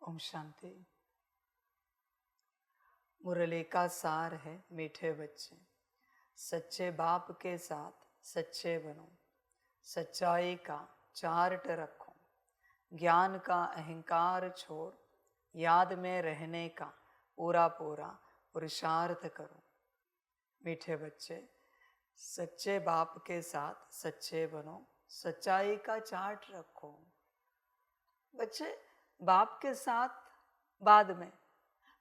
ओम शांति। मुरली का सार है मीठे बच्चे, सच्चे बाप के साथ सच्चे बनो, सच्चाई का चार्ट रखो, ज्ञान का अहंकार छोड़, याद में रहने का पूरा पूरा पुरुषार्थ करो। मीठे बच्चे, सच्चे बाप के साथ सच्चे बनो, सच्चाई का चार्ट रखो। बच्चे, बाप के साथ बाद में,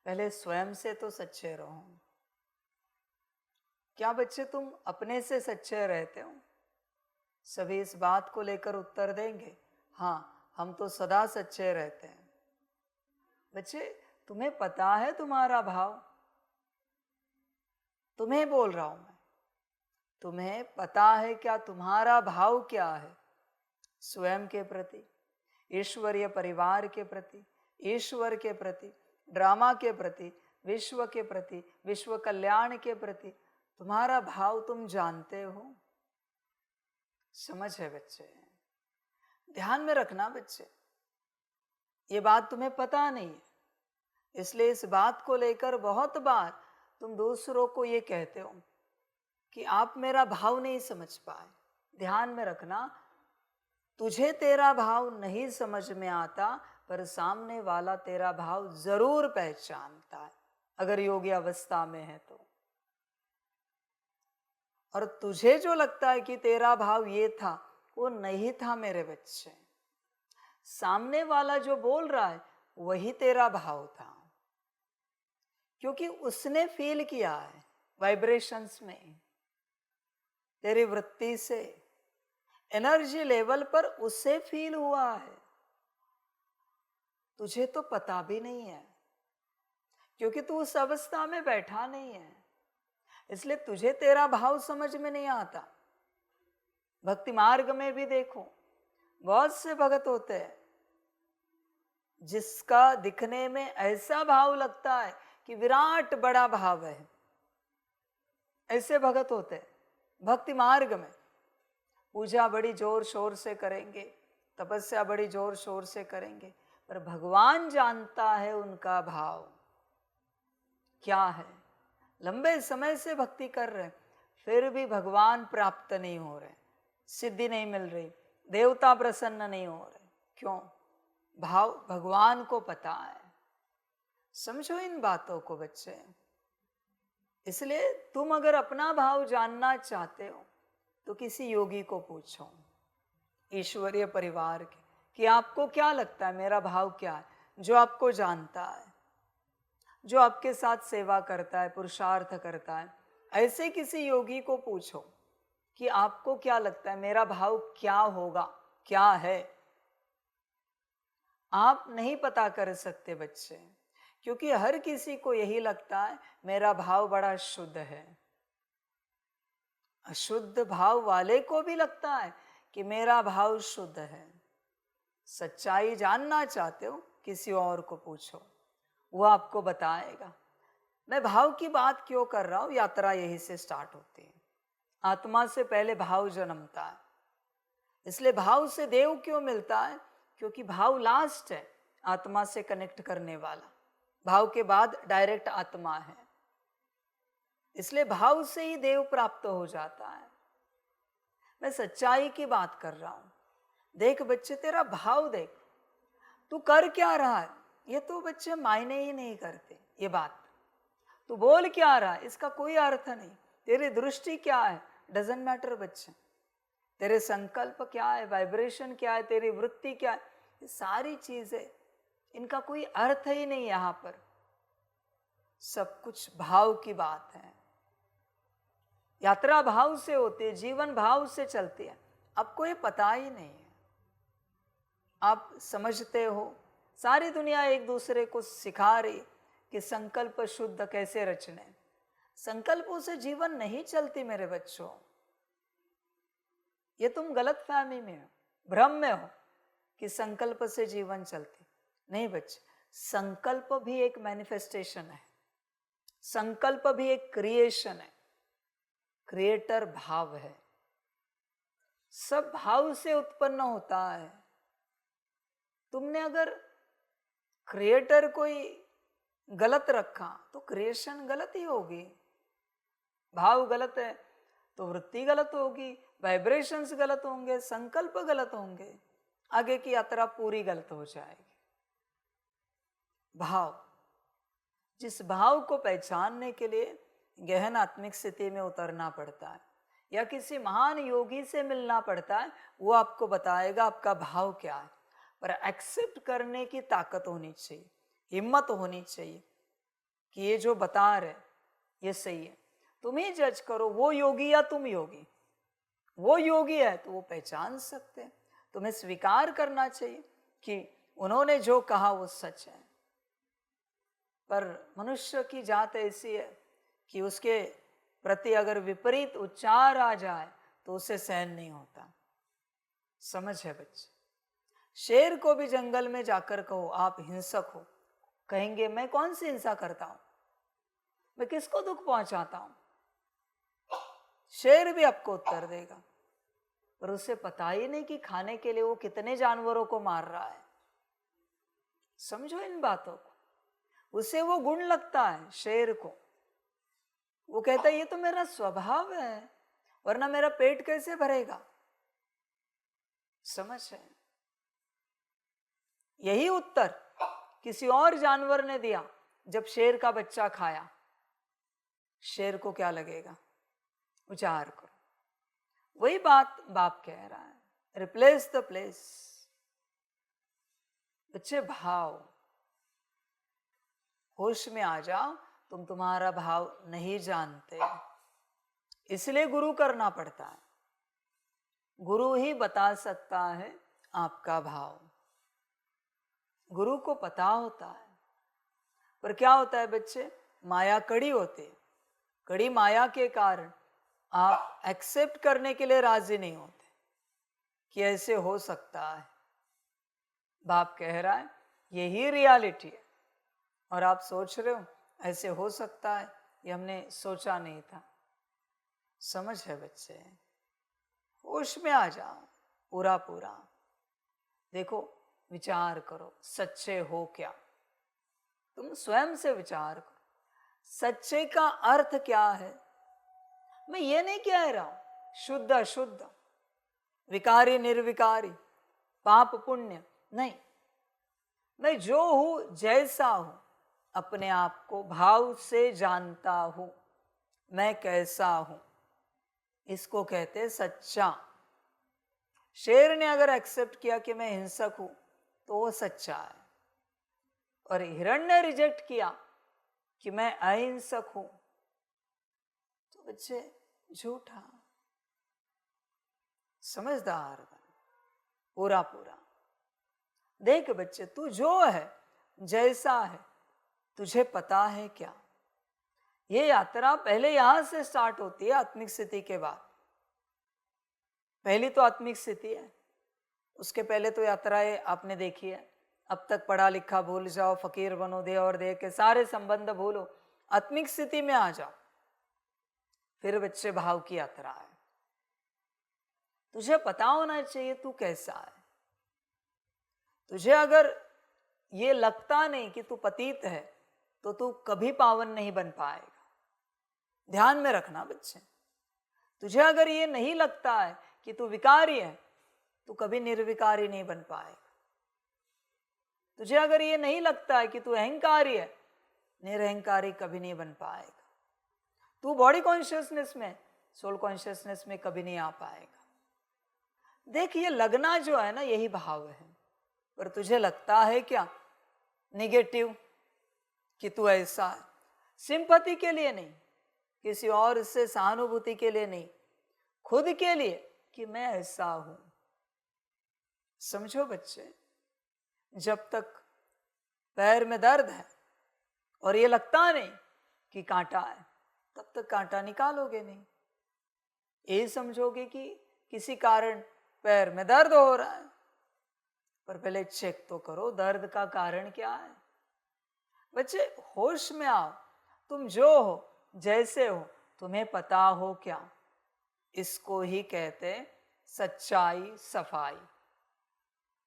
पहले स्वयं से तो सच्चे रहो। क्या बच्चे तुम अपने से सच्चे रहते हो? सभी इस बात को लेकर उत्तर देंगे, हाँ, हम तो सदा सच्चे रहते हैं। बच्चे, तुम्हें पता है तुम्हारा भाव? तुम्हें बोल रहा हूं मैं, तुम्हें पता है क्या तुम्हारा भाव क्या है? स्वयं के प्रति, ईश्वरीय परिवार के प्रति, ईश्वर के प्रति, ड्रामा के प्रति, विश्व के प्रति, विश्व कल्याण के प्रति तुम्हारा भाव तुम जानते हो? समझ है बच्चे? ध्यान में रखना बच्चे, ये बात तुम्हें पता नहीं है, इसलिए इस बात को लेकर बहुत बार तुम दूसरों को ये कहते हो कि आप मेरा भाव नहीं समझ पाए। ध्यान में रखना, तुझे तेरा भाव नहीं समझ में आता, पर सामने वाला तेरा भाव जरूर पहचानता है, अगर योगी अवस्था में है तो। और तुझे जो लगता है कि तेरा भाव ये था, वो नहीं था मेरे बच्चे। सामने वाला जो बोल रहा है वही तेरा भाव था, क्योंकि उसने फील किया है वाइब्रेशंस में, तेरी वृत्ति से, एनर्जी लेवल पर उससे फील हुआ है। तुझे तो पता भी नहीं है, क्योंकि तू उस अवस्था में बैठा नहीं है, इसलिए तुझे तेरा भाव समझ में नहीं आता। भक्ति मार्ग में भी देखो, बहुत से भगत होते हैं जिसका दिखने में ऐसा भाव लगता है कि विराट बड़ा भाव है। ऐसे भगत होते हैं भक्ति मार्ग में, पूजा बड़ी जोर शोर से करेंगे, तपस्या बड़ी जोर शोर से करेंगे, पर भगवान जानता है उनका भाव क्या है। लंबे समय से भक्ति कर रहे हैं, फिर भी भगवान प्राप्त नहीं हो रहे, सिद्धि नहीं मिल रही, देवता प्रसन्न नहीं हो रहे। क्यों? भाव भगवान को पता है। समझो इन बातों को बच्चे। इसलिए तुम अगर अपना भाव जानना चाहते हो तो किसी योगी को पूछो, ईश्वरीय परिवार के, कि आपको क्या लगता है मेरा भाव क्या है, जो आपको जानता है, जो आपके साथ सेवा करता है, पुरुषार्थ करता है। ऐसे किसी योगी को पूछो कि आपको क्या लगता है मेरा भाव क्या होगा, क्या है। आप नहीं पता कर सकते बच्चे, क्योंकि हर किसी को यही लगता है मेरा भाव बड़ा शुद्ध है। अशुद्ध भाव वाले को भी लगता है कि मेरा भाव शुद्ध है। सच्चाई जानना चाहते हो, किसी और को पूछो, वो आपको बताएगा। मैं भाव की बात क्यों कर रहा हूं? यात्रा यही से स्टार्ट होती है। आत्मा से पहले भाव जन्मता है, इसलिए भाव से देव क्यों मिलता है? क्योंकि भाव लास्ट है आत्मा से कनेक्ट करने वाला, भाव के बाद डायरेक्ट आत्मा है, इसलिए भाव से ही देव प्राप्त हो जाता है। मैं सच्चाई की बात कर रहा हूं। देख बच्चे, तेरा भाव देख, तू कर क्या रहा है ये तो बच्चे मायने ही नहीं करते। ये बात तू बोल क्या रहा है इसका कोई अर्थ नहीं। तेरी दृष्टि क्या है, डजंट मैटर बच्चे। तेरे संकल्प क्या है, वाइब्रेशन क्या है, तेरी वृत्ति क्या है, ये सारी चीजें, इनका कोई अर्थ ही नहीं। यहां पर सब कुछ भाव की बात है। यात्रा भाव से होती है, जीवन भाव से चलती है। आपको ये पता ही नहीं है। आप समझते हो सारी दुनिया एक दूसरे को सिखा रही कि संकल्प शुद्ध कैसे रचने। संकल्पों से जीवन नहीं चलती मेरे बच्चों। ये तुम गलत फहमी में हो, भ्रम में हो कि संकल्प से जीवन चलती नहीं बच्चे। संकल्प भी एक मैनिफेस्टेशन है, संकल्प भी एक क्रिएशन है। क्रिएटर भाव है, सब भाव से उत्पन्न होता है। तुमने अगर क्रिएटर कोई गलत रखा तो क्रिएशन गलत ही होगी। भाव गलत है तो वृत्ति गलत होगी, वाइब्रेशंस गलत होंगे, संकल्प गलत होंगे, आगे की यात्रा पूरी गलत हो जाएगी। भाव, जिस भाव को पहचानने के लिए गहन आत्मिक स्थिति में उतरना पड़ता है या किसी महान योगी से मिलना पड़ता है, वो आपको बताएगा आपका भाव क्या है। पर एक्सेप्ट करने की ताकत होनी चाहिए, हिम्मत होनी चाहिए कि ये जो बता रहे ये सही है। तुम ही जज करो, वो योगी या तुम योगी। वो योगी है तो वो पहचान सकते हैं। तुम्हें स्वीकार करना चाहिए कि उन्होंने जो कहा वो सच है। पर मनुष्य की जात ऐसी है कि उसके प्रति अगर विपरीत उच्चार आ जाए तो उसे सहन नहीं होता। समझ है बच्चे? शेर को भी जंगल में जाकर कहो आप हिंसक हो, कहेंगे मैं कौन सी हिंसा करता हूं, मैं किसको दुख पहुंचाता हूं? शेर भी आपको उत्तर देगा। पर उसे पता ही नहीं कि खाने के लिए वो कितने जानवरों को मार रहा है। समझो इन बातों को। उसे वो गुण लगता है शेर को, वो कहता है ये तो मेरा स्वभाव है, वरना मेरा पेट कैसे भरेगा। समझ है? यही उत्तर किसी और जानवर ने दिया जब शेर का बच्चा खाया। शेर को क्या लगेगा? विचार करो। वही बात बाप कह रहा है, रिप्लेस द प्लेस। बच्चे भाव, होश में आ जाओ। तुम तुम्हारा भाव नहीं जानते, इसलिए गुरु करना पड़ता है। गुरु ही बता सकता है आपका भाव। गुरु को पता होता है। पर क्या होता है बच्चे, माया कड़ी होती है। कड़ी माया के कारण आप एक्सेप्ट करने के लिए राजी नहीं होते कि ऐसे हो सकता है। बाप कह रहा है यही रियलिटी है, और आप सोच रहे हो ऐसे हो सकता है, ये हमने सोचा नहीं था। समझ है बच्चे? होश में आ जाओ पूरा पूरा। देखो, विचार करो सच्चे हो क्या। तुम स्वयं से विचार करो, सच्चे का अर्थ क्या है। मैं ये नहीं कह रहा हूं शुद्ध अशुद्ध, विकारी निर्विकारी, पाप पुण्य, नहीं। मैं जो हूं जैसा हूं, अपने आप को भाव से जानता हूं, मैं कैसा हूं, इसको कहते हैं सच्चा। शेर ने अगर एक्सेप्ट किया कि मैं हिंसक हूं तो वो सच्चा है, और हिरण ने रिजेक्ट किया कि मैं अहिंसक हूं तो बच्चे झूठा। समझदार बन पूरा पूरा। देख बच्चे, तू जो है जैसा है तुझे पता है क्या। ये यात्रा पहले यहां से स्टार्ट होती है आत्मिक स्थिति के बाद। पहली तो आत्मिक स्थिति है, उसके पहले तो यात्राएं आपने देखी है। अब तक पढ़ा लिखा भूल जाओ, फकीर बनो, दे और दे के सारे संबंध भूलो, आत्मिक स्थिति में आ जाओ। फिर बच्चे भाव की यात्रा है। तुझे पता होना चाहिए तू कैसा है। तुझे अगर ये लगता नहीं कि तू पतित है तो तू कभी पावन नहीं बन पाएगा। ध्यान में रखना बच्चे। तुझे अगर ये नहीं लगता है कि तू विकारी है तो कभी निर्विकारी नहीं बन पाएगा। तुझे अगर ये नहीं लगता है कि तू अहंकारी है, निरहंकारी कभी नहीं बन पाएगा। तू बॉडी कॉन्शियसनेस में, सोल कॉन्शियसनेस में कभी नहीं आ पाएगा। देख, ये लगना जो है ना, यही भाव है। पर तुझे लगता है क्या निगेटिव कि तू ऐसा है, सिंपैथी के लिए नहीं, किसी और से सहानुभूति के लिए नहीं, खुद के लिए कि मैं ऐसा हूं। समझो बच्चे, जब तक पैर में दर्द है और ये लगता नहीं कि कांटा है, तब तक कांटा निकालोगे नहीं। ये समझोगे कि किसी कारण पैर में दर्द हो रहा है, पर पहले चेक तो करो दर्द का कारण क्या है। बच्चे, होश में आओ। तुम जो हो जैसे हो तुम्हें पता हो क्या। इसको ही कहते सच्चाई, सफाई।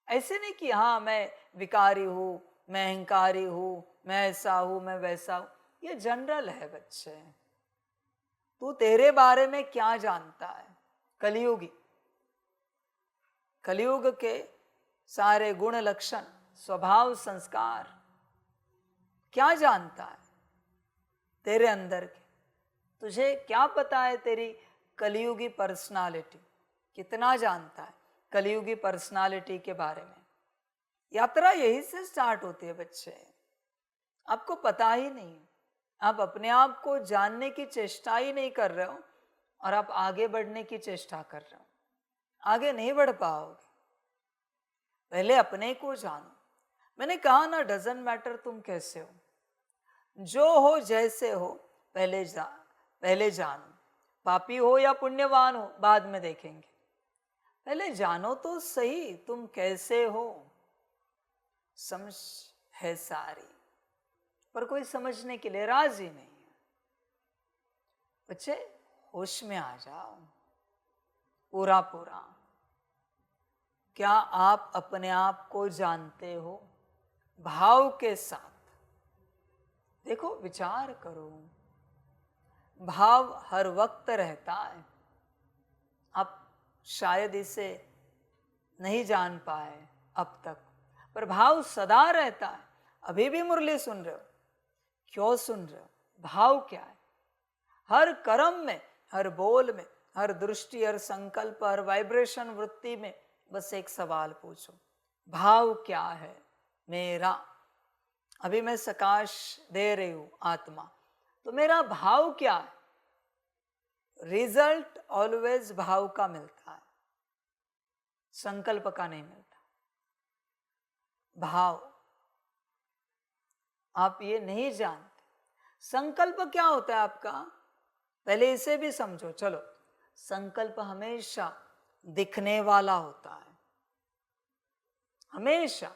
ऐसे नहीं कि हाँ मैं विकारी हूं, मैं अहंकारी हूं, मैं ऐसा हूं, मैं वैसा हूं, ये जनरल है बच्चे। तू तेरे बारे में क्या जानता है? कलयुगी, कलयुग के सारे गुण लक्षण, स्वभाव, संस्कार क्या जानता है तेरे अंदर के? तुझे क्या पता है तेरी कलयुगी पर्सनालिटी? कितना जानता है कलयुगी पर्सनालिटी के बारे में? यात्रा यही से स्टार्ट होती है बच्चे। आपको पता ही नहीं, आप अपने आप को जानने की चेष्टा ही नहीं कर रहे हो और आप आगे बढ़ने की चेष्टा कर रहे हो। आगे नहीं बढ़ पाओगे। पहले अपने को जानो। मैंने कहा ना, डजंट मैटर तुम कैसे हो, जो हो जैसे हो, पहले जानो। पापी हो या पुण्यवान हो बाद में देखेंगे, पहले जानो तो सही तुम कैसे हो। समझ है सारी, पर कोई समझने के लिए राजी नहीं है। बच्चे होश में आ जाओ पूरा पूरा। क्या आप अपने आप को जानते हो भाव के साथ? देखो, विचार करो। भाव हर वक्त रहता है। आप शायद इसे नहीं जान पाए अब तक, पर भाव सदा रहता है। अभी भी मुरली सुन रहे हो, क्यों सुन रहे हो? भाव क्या है? हर कर्म में, हर बोल में, हर दृष्टि, हर संकल्प, हर वाइब्रेशन, वृत्ति में बस एक सवाल पूछो, भाव क्या है मेरा? अभी मैं सकाश दे रही हूं आत्मा, तो मेरा भाव क्या है? रिजल्ट ऑलवेज भाव का मिलता है, संकल्प का नहीं मिलता। भाव आप ये नहीं जानते। संकल्प क्या होता है आपका? पहले इसे भी समझो। चलो, संकल्प हमेशा दिखने वाला होता है। हमेशा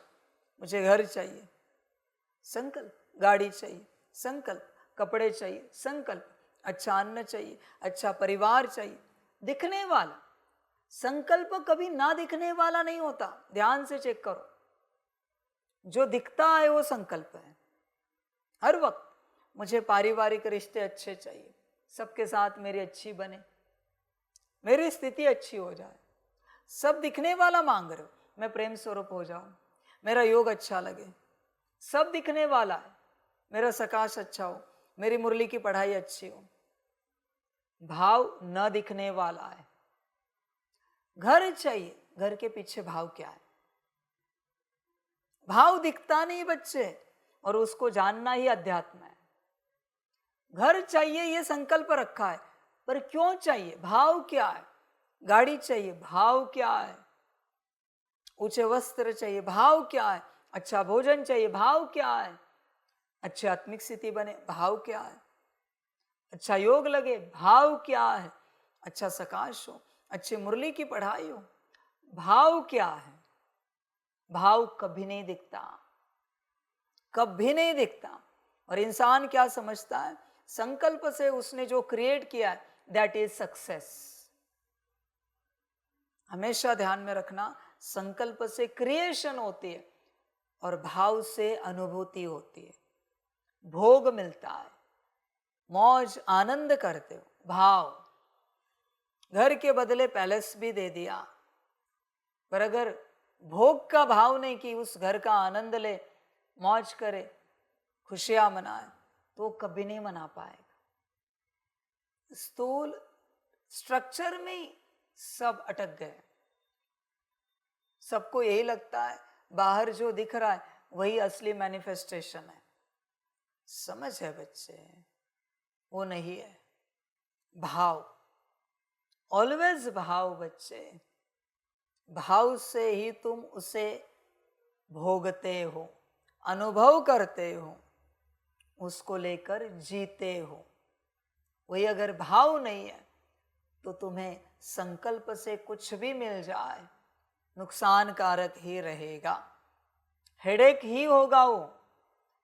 मुझे घर चाहिए, संकल्प। गाड़ी चाहिए, संकल्प। कपड़े चाहिए, संकल्प। अच्छा अन्न चाहिए, अच्छा परिवार चाहिए, दिखने वाला। संकल्प कभी ना दिखने वाला नहीं होता। ध्यान से चेक करो, जो दिखता है वो संकल्प है। हर वक्त मुझे पारिवारिक रिश्ते अच्छे चाहिए, सबके साथ मेरी अच्छी बने, मेरी स्थिति अच्छी हो जाए, सब दिखने वाला मांग रहे हो। मैं प्रेम स्वरूप हो जाऊं, मेरा योग अच्छा लगे, सब दिखने वाला है। मेरा सकाश अच्छा हो, मेरी मुरली की पढ़ाई अच्छी हो। भाव न दिखने वाला है। घर चाहिए, घर के पीछे भाव क्या है? भाव दिखता नहीं बच्चे, और उसको जानना ही अध्यात्म है। घर चाहिए ये संकल्प रखा है, पर क्यों चाहिए? भाव क्या है? गाड़ी चाहिए, भाव क्या है? ऊंचे वस्त्र चाहिए, भाव क्या है? अच्छा भोजन चाहिए, भाव क्या है? अच्छी आत्मिक स्थिति बने, भाव क्या है? अच्छा योग लगे, भाव क्या है? अच्छा सकाश हो, अच्छी मुरली की पढ़ाई हो, भाव क्या है? भाव कभी नहीं दिखता, कभी नहीं दिखता। और इंसान क्या समझता है? संकल्प से उसने जो क्रिएट किया है, दैट इज सक्सेस। हमेशा ध्यान में रखना, संकल्प से क्रिएशन होती है और भाव से अनुभूति होती है, भोग मिलता है, मौज आनंद करते हो। भाव घर के बदले पैलेस भी दे दिया, पर अगर भोग का भाव नहीं कि उस घर का आनंद ले, मौज करे, खुशियां मनाए, तो कभी नहीं मना पाएगा। स्थूल स्ट्रक्चर में ही सब अटक गए। सबको यही लगता है बाहर जो दिख रहा है वही असली मैनिफेस्टेशन है। समझ है बच्चे? वो नहीं है। भाव, ऑलवेज भाव बच्चे। भाव से ही तुम उसे भोगते हो, अनुभव करते हो, उसको लेकर जीते हो। वही अगर भाव नहीं है तो तुम्हें संकल्प से कुछ भी मिल जाए नुकसानकारक ही रहेगा। हेडेक ही होगा, वो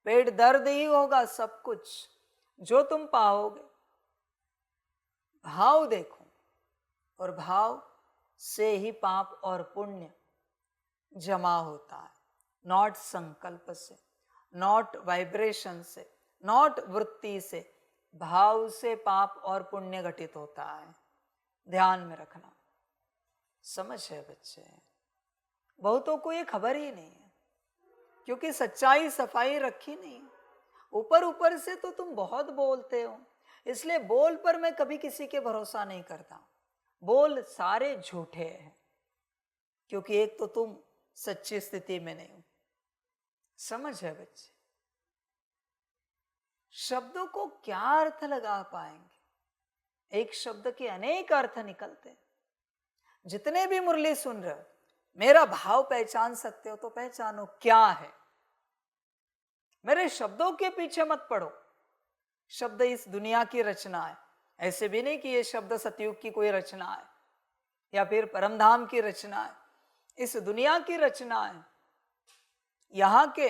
पेट दर्द ही होगा, सब कुछ जो तुम पाओगे। भाव देखो, और भाव से ही पाप और पुण्य जमा होता है, नॉट संकल्प से। नॉट वाइब्रेशन से, नॉट वृत्ति से, भाव से पाप और पुण्य घटित होता है। ध्यान में रखना। समझ है बच्चे? बहुतों को ये खबर ही नहीं है, क्योंकि सच्चाई सफाई रखी नहीं। ऊपर ऊपर से तो तुम बहुत बोलते हो, इसलिए बोल पर मैं कभी किसी के भरोसा नहीं करता। बोल सारे झूठे हैं, क्योंकि एक तो तुम सच्ची स्थिति में नहीं हो। समझ है बच्चे? शब्दों को क्या अर्थ लगा पाएंगे? एक शब्द के अनेक अर्थ निकलते हैं। जितने भी मुरली सुन रहे हो, मेरा भाव पहचान सकते हो तो पहचानो क्या है। मेरे शब्दों के पीछे मत पड़ो। शब्द इस दुनिया की रचना है, ऐसे भी नहीं कि ये शब्द सतयुग की कोई रचना है या फिर परमधाम की रचना है। इस दुनिया की रचना है, यहाँ के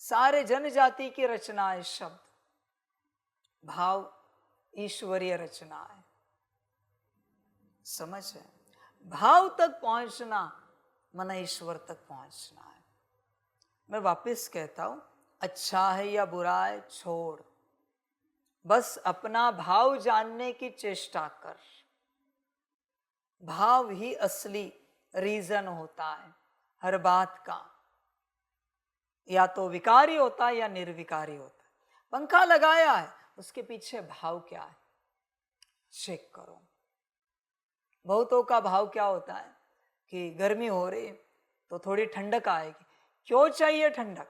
सारे जनजाति की रचना है। शब्द भाव ईश्वरीय रचना है। समझ है? भाव तक पहुंचना मन ईश्वर तक पहुंचना है। मैं वापस कहता हूं, अच्छा है या बुरा है छोड़, बस अपना भाव जानने की चेष्टा कर। भाव ही असली रीजन होता है हर बात का। या तो विकारी होता है या निर्विकारी होता है। पंखा लगाया है, उसके पीछे भाव क्या है चेक करो। बहुतों का भाव क्या होता है कि गर्मी हो रही तो थोड़ी ठंडक आएगी। क्यों चाहिए ठंडक?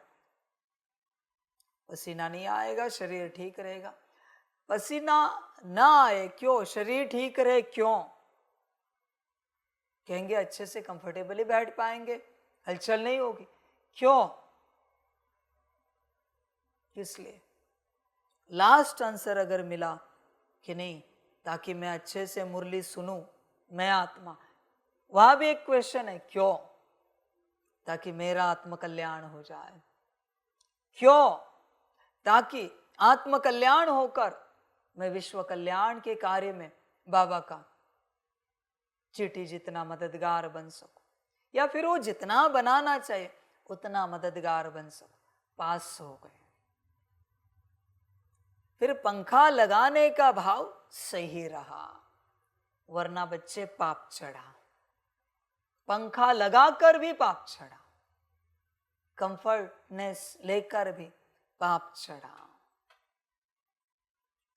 पसीना नहीं आएगा, शरीर ठीक रहेगा। पसीना ना आए क्यों? शरीर ठीक रहे क्यों? कहेंगे अच्छे से कंफर्टेबली बैठ पाएंगे, हलचल नहीं होगी। क्यों? इसलिए लास्ट आंसर अगर मिला कि नहीं, ताकि मैं अच्छे से मुरली सुनूं, मैं आत्मा, वहां भी एक क्वेश्चन है, क्यों? ताकि मेरा आत्म कल्याण हो जाए। क्यों? ताकि आत्म कल्याण होकर मैं विश्व कल्याण के कार्य में बाबा का चींटी जितना मददगार बन सकूं, या फिर वो जितना बनाना चाहिए उतना मददगार बन सकूं। पास हो गए। फिर पंखा लगाने का भाव सही रहा, वरना बच्चे पाप चढ़ा। पंखा लगाकर भी पाप चढ़ा, कंफर्टनेस लेकर भी पाप चढ़ा।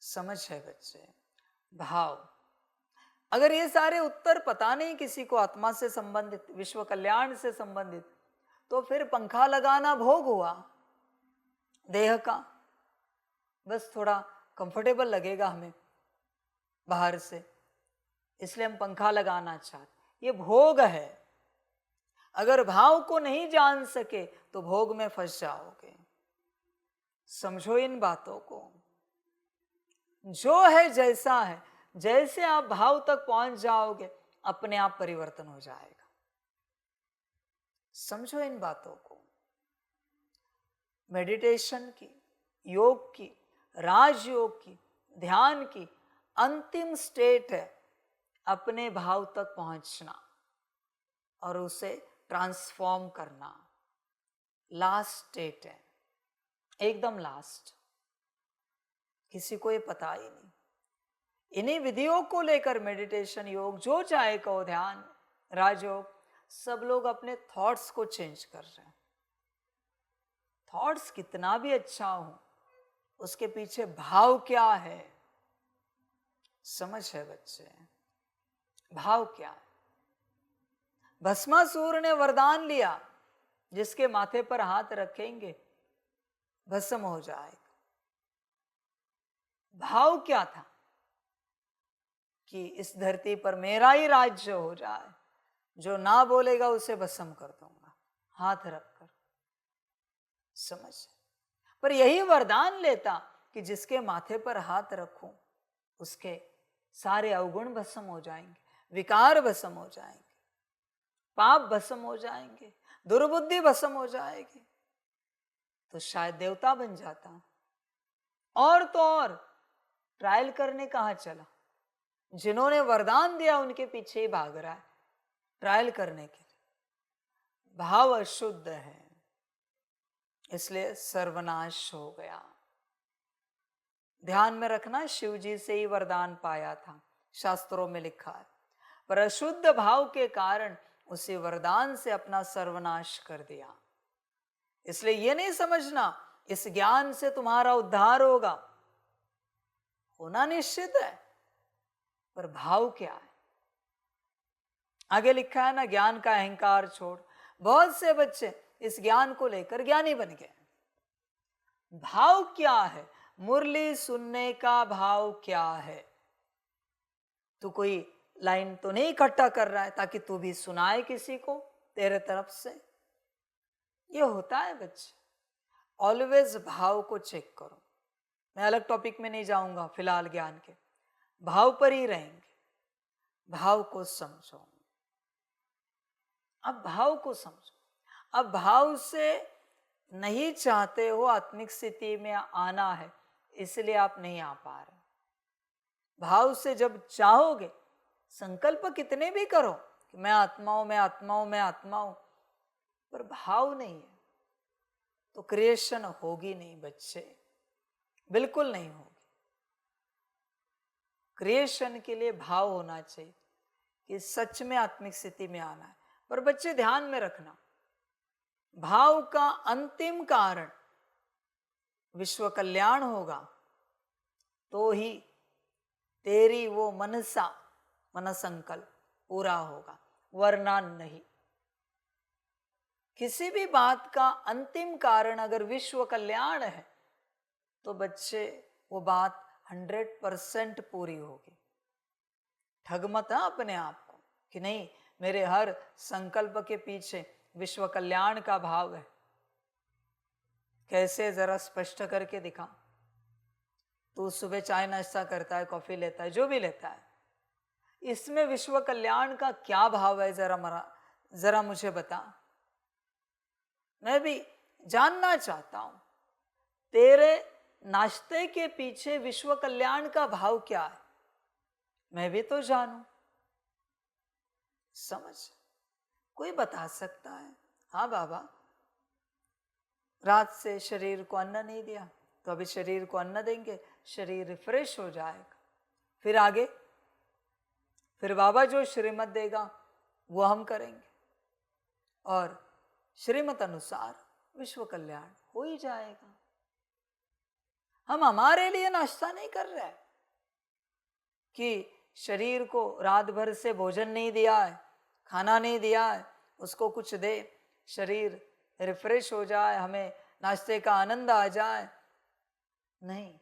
समझ है बच्चे? भाव। अगर ये सारे उत्तर पता नहीं किसी को, आत्मा से संबंधित, विश्व कल्याण से संबंधित, तो फिर पंखा लगाना भोग हुआ देह का। बस थोड़ा कंफर्टेबल लगेगा हमें बाहर से, इसलिए हम पंखा लगाना चाहते। ये भोग है। अगर भाव को नहीं जान सके तो भोग में फंस जाओगे। समझो इन बातों को। जो है जैसा है, जैसे आप भाव तक पहुंच जाओगे अपने आप परिवर्तन हो जाएगा। समझो इन बातों को। मेडिटेशन की, योग की, राजयोग की, ध्यान की अंतिम स्टेट है अपने भाव तक पहुंचना और उसे ट्रांसफॉर्म करना। लास्ट स्टेट है, एकदम लास्ट। किसी को ये पता ही नहीं। इन्हीं विधियों को लेकर मेडिटेशन, योग, जो चाहे कहो, ध्यान, राजयोग, सब लोग अपने थॉट्स को चेंज कर रहे हैं। थॉट्स कितना भी अच्छा हो, उसके पीछे भाव क्या है? समझ है बच्चे? भाव क्या है? भस्मासुर ने वरदान लिया, जिसके माथे पर हाथ रखेंगे भस्म हो जाएगा। भाव क्या था? कि इस धरती पर मेरा ही राज्य हो जाए, जो ना बोलेगा उसे भस्म कर दूंगा हाथ रखकर। समझ? पर यही वरदान लेता कि जिसके माथे पर हाथ रखूं उसके सारे अवगुण भस्म हो जाएंगे, विकार भस्म हो जाएंगे, पाप भस्म हो जाएंगे, दुर्बुद्धि भस्म हो जाएगी, तो शायद देवता बन जाता। और तो और ट्रायल करने कहाँ चला? जिन्होंने वरदान दिया उनके पीछे ही भाग रहा है ट्रायल करने के लिए। भाव अशुद्ध है। इसलिए सर्वनाश हो गया। ध्यान में रखना, शिव जी से ही वरदान पाया था, शास्त्रों में लिखा है, पर अशुद्ध भाव के कारण उसी वरदान से अपना सर्वनाश कर दिया। इसलिए ये नहीं समझना इस ज्ञान से तुम्हारा उद्धार होगा, होना निश्चित है, पर भाव क्या है। आगे लिखा है ना, ज्ञान का अहंकार छोड़। बहुत से बच्चे इस ज्ञान को लेकर ज्ञानी बन गए। भाव क्या है? मुरली सुनने का भाव क्या है? तू कोई लाइन तो नहीं इकट्ठा कर रहा है ताकि तू भी सुनाए किसी को तेरे तरफ से? ये होता है बच्चे। ऑलवेज भाव को चेक करो। मैं अलग टॉपिक में नहीं जाऊंगा फिलहाल, ज्ञान के भाव पर ही रहेंगे। भाव को समझो। अब भाव को समझो। अब भाव से नहीं चाहते हो आत्मिक स्थिति में आना है, इसलिए आप नहीं आ पा रहे। भाव से जब चाहोगे, संकल्प कितने भी करो कि मैं आत्मा हूं, मैं आत्मा हूं, मैं आत्मा हूं, पर भाव नहीं है तो क्रिएशन होगी नहीं बच्चे, बिल्कुल नहीं होगी। क्रिएशन के लिए भाव होना चाहिए कि सच में आत्मिक स्थिति में आना है। पर बच्चे ध्यान में रखना, भाव का अंतिम कारण विश्व कल्याण होगा तो ही तेरी वो मनसा, मन संकल्प पूरा होगा, वरना नहीं। किसी भी बात का अंतिम कारण अगर विश्व कल्याण है तो बच्चे वो बात 100% पूरी होगी। ठग मत अपने आप को कि नहीं मेरे हर संकल्प के पीछे विश्व कल्याण का भाव है। कैसे, जरा स्पष्ट करके दिखा। तू सुबह चाय नाश्ता करता है, कॉफी लेता है, जो भी लेता है, इसमें विश्व कल्याण का क्या भाव है? जरा मुझे बता। मैं भी जानना चाहता हूं तेरे नाश्ते के पीछे विश्व कल्याण का भाव क्या है, मैं भी तो जानूं। समझ, कोई बता सकता है? हाँ बाबा, रात से शरीर को अन्न नहीं दिया तो अभी शरीर को अन्न देंगे, शरीर रिफ्रेश हो जाएगा। फिर आगे, फिर बाबा जो श्रीमत देगा वो हम करेंगे और श्रीमत अनुसार विश्व कल्याण हो ही जाएगा। हम हमारे लिए नाश्ता नहीं कर रहे कि शरीर को रात भर से भोजन नहीं दिया है, खाना नहीं दिया है, उसको कुछ दे, शरीर रिफ्रेश हो जाए, हमें नाश्ते का आनंद आ जाए। नहीं,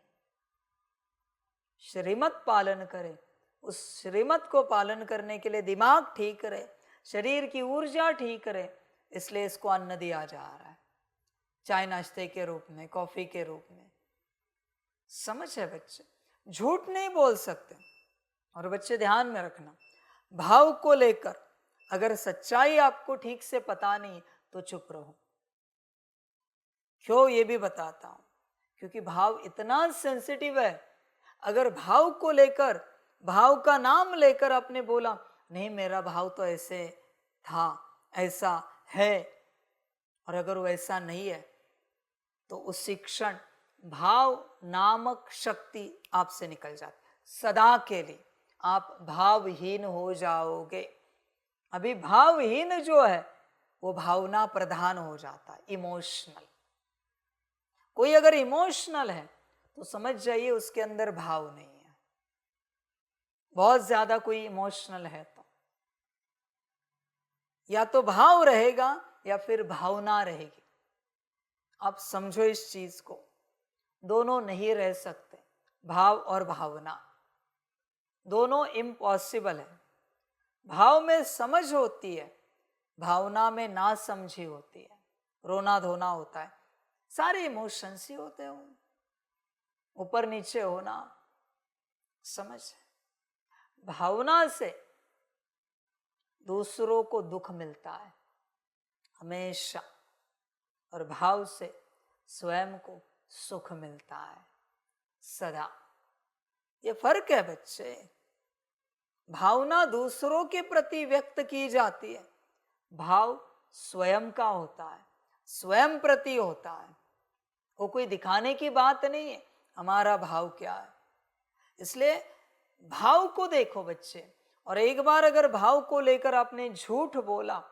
श्रीमत पालन करें। उस श्रीमत को पालन करने के लिए दिमाग ठीक रहे, शरीर की ऊर्जा ठीक रहे, इसलिए इसको अन्न दिया जा रहा है, चाय नाश्ते के रूप में, कॉफी के रूप में। समझ है बच्चे? झूठ नहीं बोल सकते। और बच्चे ध्यान में रखना, भाव को लेकर अगर सच्चाई आपको ठीक से पता नहीं तो चुप रहो। क्यों, ये भी बताता हूं, क्योंकि भाव इतना सेंसिटिव है। अगर भाव को लेकर, भाव का नाम लेकर आपने बोला नहीं मेरा भाव तो ऐसे था, ऐसा है, और अगर वो ऐसा नहीं है तो उसी क्षण भाव नामक शक्ति आपसे निकल जाती, सदा के लिए आप भावहीन हो जाओगे। अभी भावहीन जो है वो भावना प्रधान हो जाता है, इमोशनल। कोई अगर इमोशनल है तो समझ जाइए उसके अंदर भाव नहीं है। बहुत ज्यादा कोई इमोशनल है तो या तो भाव रहेगा या फिर भावना रहेगी। आप समझो इस चीज को, दोनों नहीं रह सकते। भाव और भावना दोनों इम्पॉसिबल है। भाव में समझ होती है, भावना में ना समझी होती है, रोना धोना होता है, सारे इमोशंस ही होते हैं, ऊपर नीचे होना। समझ, भावना से दूसरों को दुख मिलता है हमेशा, और भाव से स्वयं को सुख मिलता है सदा। ये फर्क है बच्चे। भावना दूसरों के प्रति व्यक्त की जाती है, भाव स्वयं का होता है, स्वयं प्रति होता है, वो कोई दिखाने की बात नहीं है हमारा भाव क्या है। इसलिए भाव को देखो बच्चे, और एक बार अगर भाव को लेकर आपने झूठ बोला,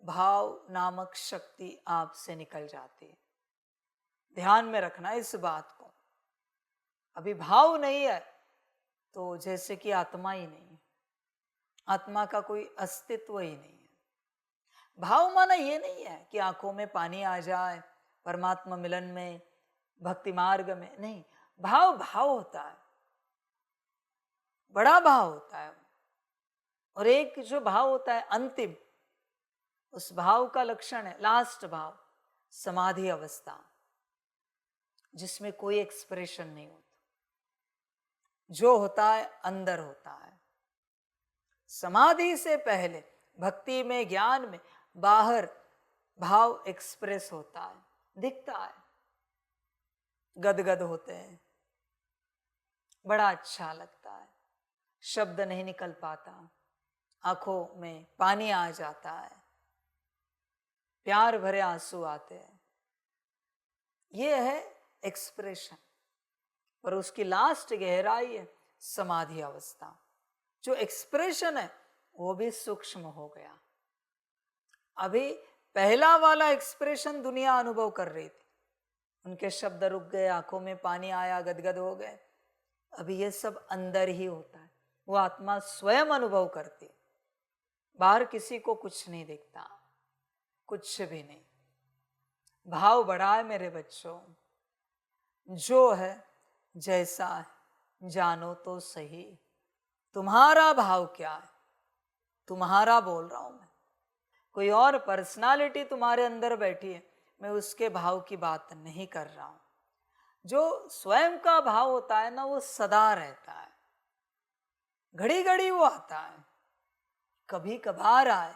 भाव नामक शक्ति आपसे निकल जाती है। ध्यान में रखना इस बात को। अभी भाव नहीं है तो जैसे कि आत्मा ही नहीं है, आत्मा का कोई अस्तित्व ही नहीं है। भाव माना ये नहीं है कि आंखों में पानी आ जाए परमात्मा मिलन में, भक्ति मार्ग में, नहीं। भाव भाव होता है, बड़ा भाव होता है। और एक जो भाव होता है अंतिम, उस भाव का लक्षण है लास्ट भाव, समाधि अवस्था, जिसमें कोई एक्सप्रेशन नहीं होता, जो होता है अंदर होता है। समाधि से पहले भक्ति में, ज्ञान में, बाहर भाव एक्सप्रेस होता है, दिखता है, गदगद होते हैं, बड़ा अच्छा लगता है, शब्द नहीं निकल पाता, आंखों में पानी आ जाता है, प्यार भरे आंसू आते हैं। ये है एक्सप्रेशन। पर उसकी लास्ट गहराई है समाधि अवस्था। जो एक्सप्रेशन है वो भी सूक्ष्म हो गया। अभी पहला वाला एक्सप्रेशन दुनिया अनुभव कर रही थी, उनके शब्द रुक गए, आंखों में पानी आया, गदगद हो गए। अभी ये सब अंदर ही होता है, वो आत्मा स्वयं अनुभव करती है, बाहर किसी को कुछ नहीं दिखता, कुछ भी नहीं। भाव बड़ा है मेरे बच्चों, जो है जैसा है जानो तो सही। तुम्हारा भाव क्या है? तुम्हारा बोल रहा हूं मैं, कोई और पर्सनालिटी तुम्हारे अंदर बैठी है, मैं उसके भाव की बात नहीं कर रहा हूं। जो स्वयं का भाव होता है ना, वो सदा रहता है, घड़ी घड़ी वो आता है, कभी कभार आए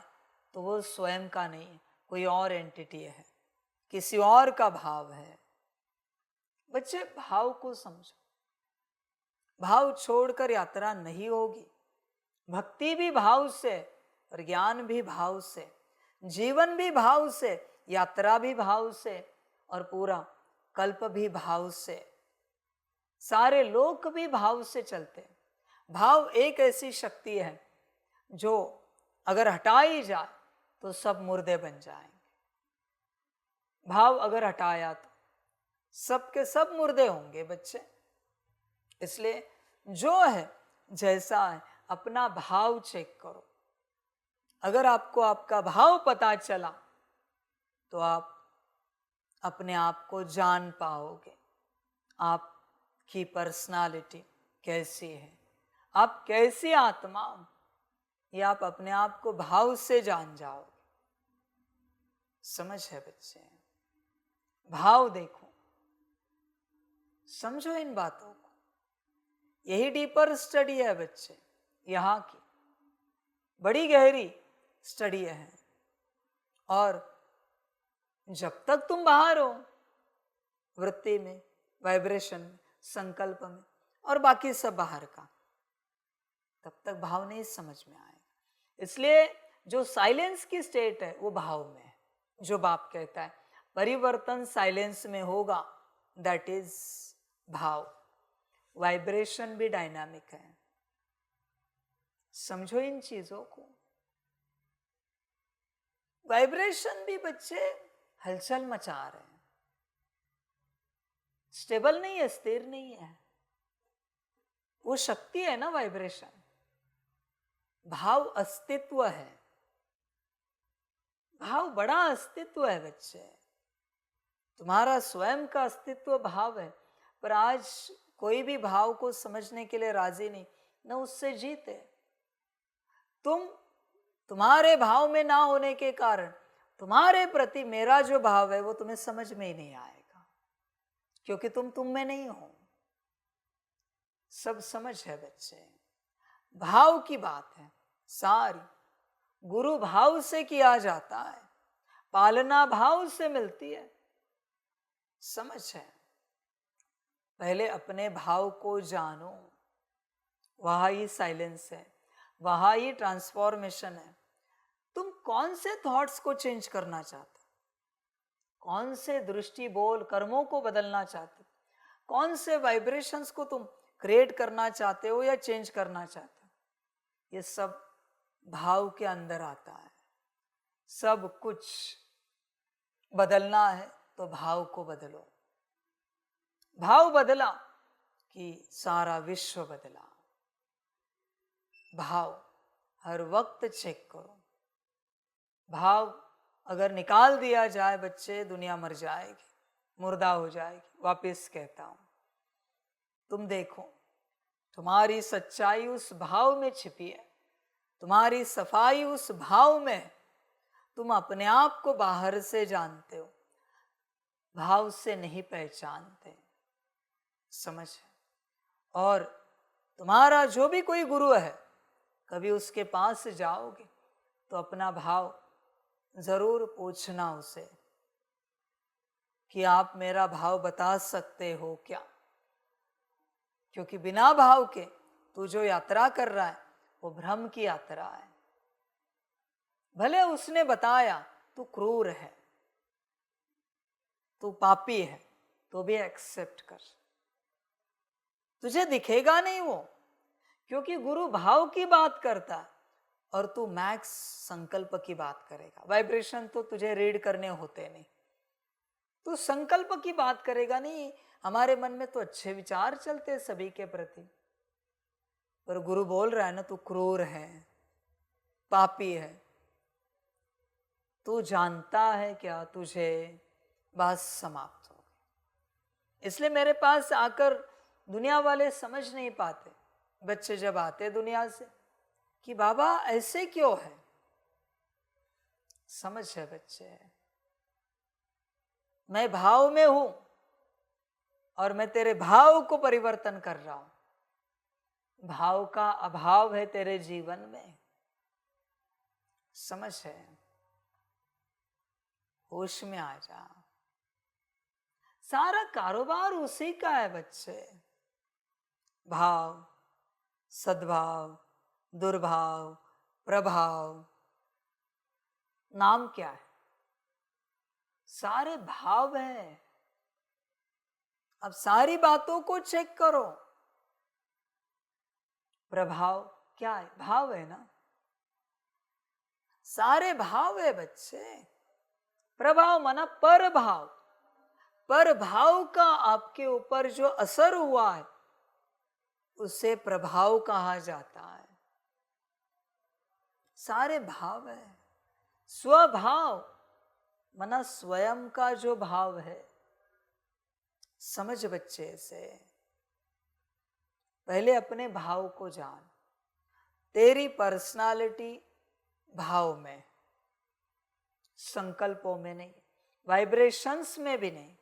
तो वो स्वयं का नहीं है, कोई और एंटिटी है, किसी और का भाव है। बच्चे भाव को समझो, भाव छोड़कर यात्रा नहीं होगी। भक्ति भी भाव से, और ज्ञान भी भाव से, जीवन भी भाव से, यात्रा भी भाव से, और पूरा कल्प भी भाव से, सारे लोक भी भाव से चलते हैं। भाव एक ऐसी शक्ति है जो अगर हटाई जाए तो सब मुर्दे बन जाएंगे। भाव अगर हटाया तो सब के सब मुर्दे होंगे बच्चे। इसलिए जो है जैसा है, अपना भाव चेक करो। अगर आपको आपका भाव पता चला तो आप अपने आप को जान पाओगे, आपकी पर्सनालिटी कैसी है, आप कैसी आत्मा हो, ये आप अपने आप को भाव से जान जाओगे। समझ है बच्चे? भाव देखो, समझो इन बातों को। यही डीपर स्टडी है बच्चे, यहाँ की बड़ी गहरी स्टडी है। और जब तक तुम बाहर हो, वृत्ति में, वाइब्रेशन में, संकल्प में, और बाकी सब बाहर का, तब तक भाव नहीं समझ में आएगा। इसलिए जो साइलेंस की स्टेट है वो भाव में है। जो बाप कहता है परिवर्तन साइलेंस में होगा, दैट इज भाव। वाइब्रेशन भी डायनामिक है, समझो इन चीजों को। वाइब्रेशन भी बच्चे हलचल मचा रहे हैं, स्टेबल नहीं है, स्थिर नहीं है। वो शक्ति है ना वाइब्रेशन, भाव अस्तित्व है, भाव बड़ा अस्तित्व है बच्चे। तुम्हारा स्वयं का अस्तित्व भाव है, पर आज कोई भी भाव को समझने के लिए राजी नहीं, न उससे जीते। तुम्हारे भाव में ना होने के कारण तुम्हारे प्रति मेरा जो भाव है वो तुम्हें समझ में ही नहीं आएगा, क्योंकि तुम में नहीं हो। सब समझ है बच्चे, भाव की बात है सारी। गुरु भाव से किया जाता है, पालना भाव से मिलती है। समझ है? पहले अपने भाव को जानो, वहां ही साइलेंस है, वहां ही ट्रांसफॉर्मेशन है। तुम कौन से थॉट्स को चेंज करना चाहते हो? कौन से दृष्टि बोल कर्मों को बदलना चाहते हो, कौन से वाइब्रेशंस को तुम क्रिएट करना चाहते हो या चेंज करना चाहते हो, ये सब भाव के अंदर आता है। सब कुछ बदलना है तो भाव को बदलो। भाव बदला कि सारा विश्व बदला। भाव हर वक्त चेक करो। भाव अगर निकाल दिया जाए बच्चे, दुनिया मर जाएगी, मुर्दा हो जाएगी। वापस कहता हूं, तुम देखो, तुम्हारी सच्चाई उस भाव में छिपी है, तुम्हारी सफाई उस भाव में है। तुम अपने आप को बाहर से जानते हो, भाव से नहीं पहचानते। समझ? और तुम्हारा जो भी कोई गुरु है, कभी उसके पास जाओगे तो अपना भाव जरूर पूछना उसे कि आप मेरा भाव बता सकते हो क्या? क्योंकि बिना भाव के तू जो यात्रा कर रहा है वो भ्रम की यात्रा है। भले उसने बताया तू क्रूर है, तू पापी है, तो भी एक्सेप्ट कर। तुझे दिखेगा नहीं वो, क्योंकि गुरु भाव की बात करता है और तू मैक्स संकल्प की बात करेगा। वाइब्रेशन तो तुझे रीड करने होते नहीं, तू संकल्प की बात करेगा नहीं। हमारे मन में तो अच्छे विचार चलते हैं सभी के प्रति, पर गुरु बोल रहा है ना, तू क्रूर है, पापी है। तू जानता है क्या तुझे? बात समाप्त हो गई। इसलिए मेरे पास आकर दुनिया वाले समझ नहीं पाते, बच्चे जब आते दुनिया से, कि बाबा ऐसे क्यों है। समझ है बच्चे, मैं भाव में हूं और मैं तेरे भाव को परिवर्तन कर रहा हूं। भाव का अभाव है तेरे जीवन में। समझ है? होश में आ जा। सारा कारोबार उसी का है बच्चे। भाव, सद्भाव, दुर्भाव, प्रभाव, नाम क्या है? सारे भाव है। अब सारी बातों को चेक करो। प्रभाव क्या है? भाव है ना। सारे भाव है बच्चे। प्रभाव माना पर भाव। पर भाव का आपके ऊपर जो असर हुआ है उसे प्रभाव कहा जाता है। सारे भाव है। स्वभाव माना स्वयं का जो भाव है। समझ बच्चे से, पहले अपने भाव को जान। तेरी पर्सनालिटी भाव में, संकल्पों में नहीं, वाइब्रेशंस में भी नहीं।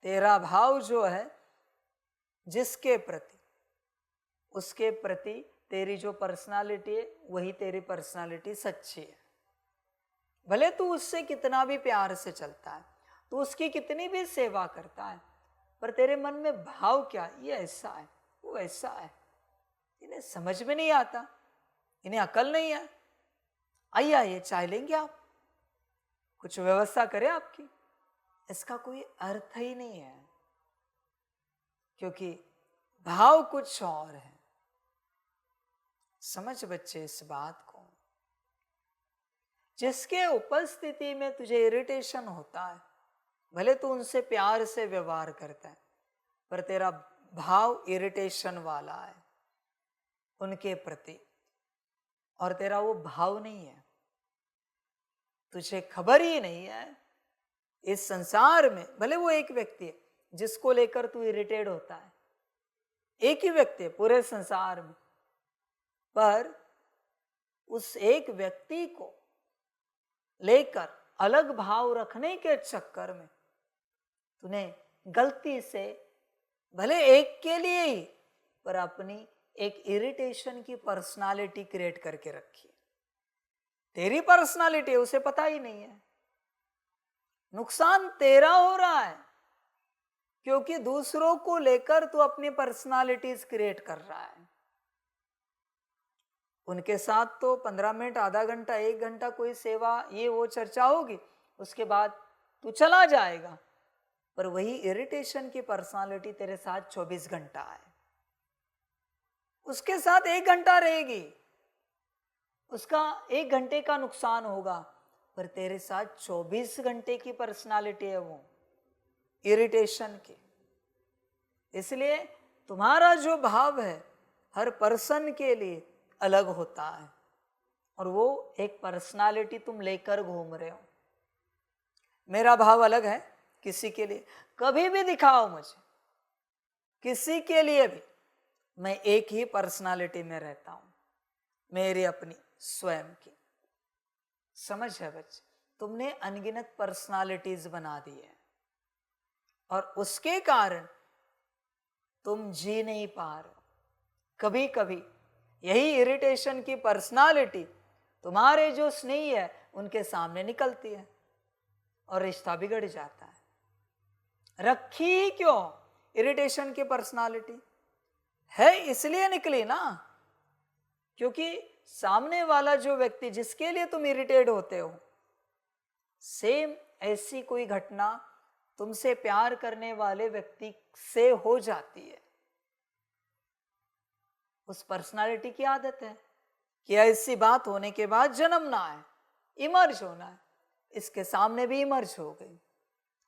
तेरा भाव जो है जिसके प्रति, उसके प्रति तेरी जो पर्सनालिटी है वही तेरी पर्सनालिटी सच्ची है। भले तू उससे कितना भी प्यार से चलता है, तू उसकी कितनी भी सेवा करता है, पर तेरे मन में भाव क्या? ये ऐसा है, वो ऐसा है। इन्हें समझ में नहीं आता, इन्हें अकल नहीं है। आइए आइए चाय लेंगे आप, कुछ व्यवस्था करें आपकी। इसका कोई अर्थ ही नहीं है, क्योंकि भाव कुछ और है। समझ बच्चे इस बात को। जिसके उपस्थिति में तुझे इरिटेशन होता है, भले तू उनसे प्यार से व्यवहार करता है, पर तेरा भाव इरिटेशन वाला है उनके प्रति, और तेरा वो भाव नहीं है। तुझे खबर ही नहीं है इस संसार में, भले वो एक व्यक्ति है जिसको लेकर तू इरिटेट होता है, एक ही व्यक्ति है पूरे संसार में, पर उस एक व्यक्ति को लेकर अलग भाव रखने के चक्कर में तूने गलती से, भले एक के लिए ही, पर अपनी एक इरिटेशन की पर्सनालिटी क्रिएट करके रखी। तेरी पर्सनालिटी उसे पता ही नहीं है। नुकसान तेरा हो रहा है, क्योंकि दूसरों को लेकर तू अपनी पर्सनालिटीज क्रिएट कर रहा है। उनके साथ तो 15 मिनट, आधा घंटा, 1 घंटा कोई सेवा, ये वो चर्चा होगी, उसके बाद तू चला जाएगा, पर वही इरिटेशन की पर्सनालिटी तेरे साथ 24 घंटा है, उसके साथ 1 घंटा रहेगी, उसका 1 घंटे का नुकसान होगा, पर तेरे साथ 24 घंटे की पर्सनालिटी है वो इरिटेशन की। इसलिए तुम्हारा जो भाव है हर पर्सन के लिए अलग होता है, और वो एक पर्सनालिटी तुम लेकर घूम रहे हो। मेरा भाव अलग है किसी के लिए, कभी भी दिखाओ मुझे, किसी के लिए भी, मैं एक ही पर्सनालिटी में रहता हूं, मेरी अपनी स्वयं की। समझ है बच्चे, तुमने अनगिनत पर्सनालिटीज बना दी है, और उसके कारण तुम जी नहीं पा रहे हो। कभी कभी यही इरिटेशन की पर्सनालिटी तुम्हारे जो स्नेही है उनके सामने निकलती है, और रिश्ता बिगड़ जाता है। रखी ही क्यों इरिटेशन की पर्सनालिटी है, इसलिए निकली ना, क्योंकि सामने वाला जो व्यक्ति जिसके लिए तुम इरिटेट होते हो, सेम ऐसी कोई घटना तुमसे प्यार करने वाले व्यक्ति से हो जाती है। उस पर्सनालिटी की आदत है कि ऐसी बात होने के बाद जन्मना है, इमर्ज होना है, इसके सामने भी इमर्ज हो गई,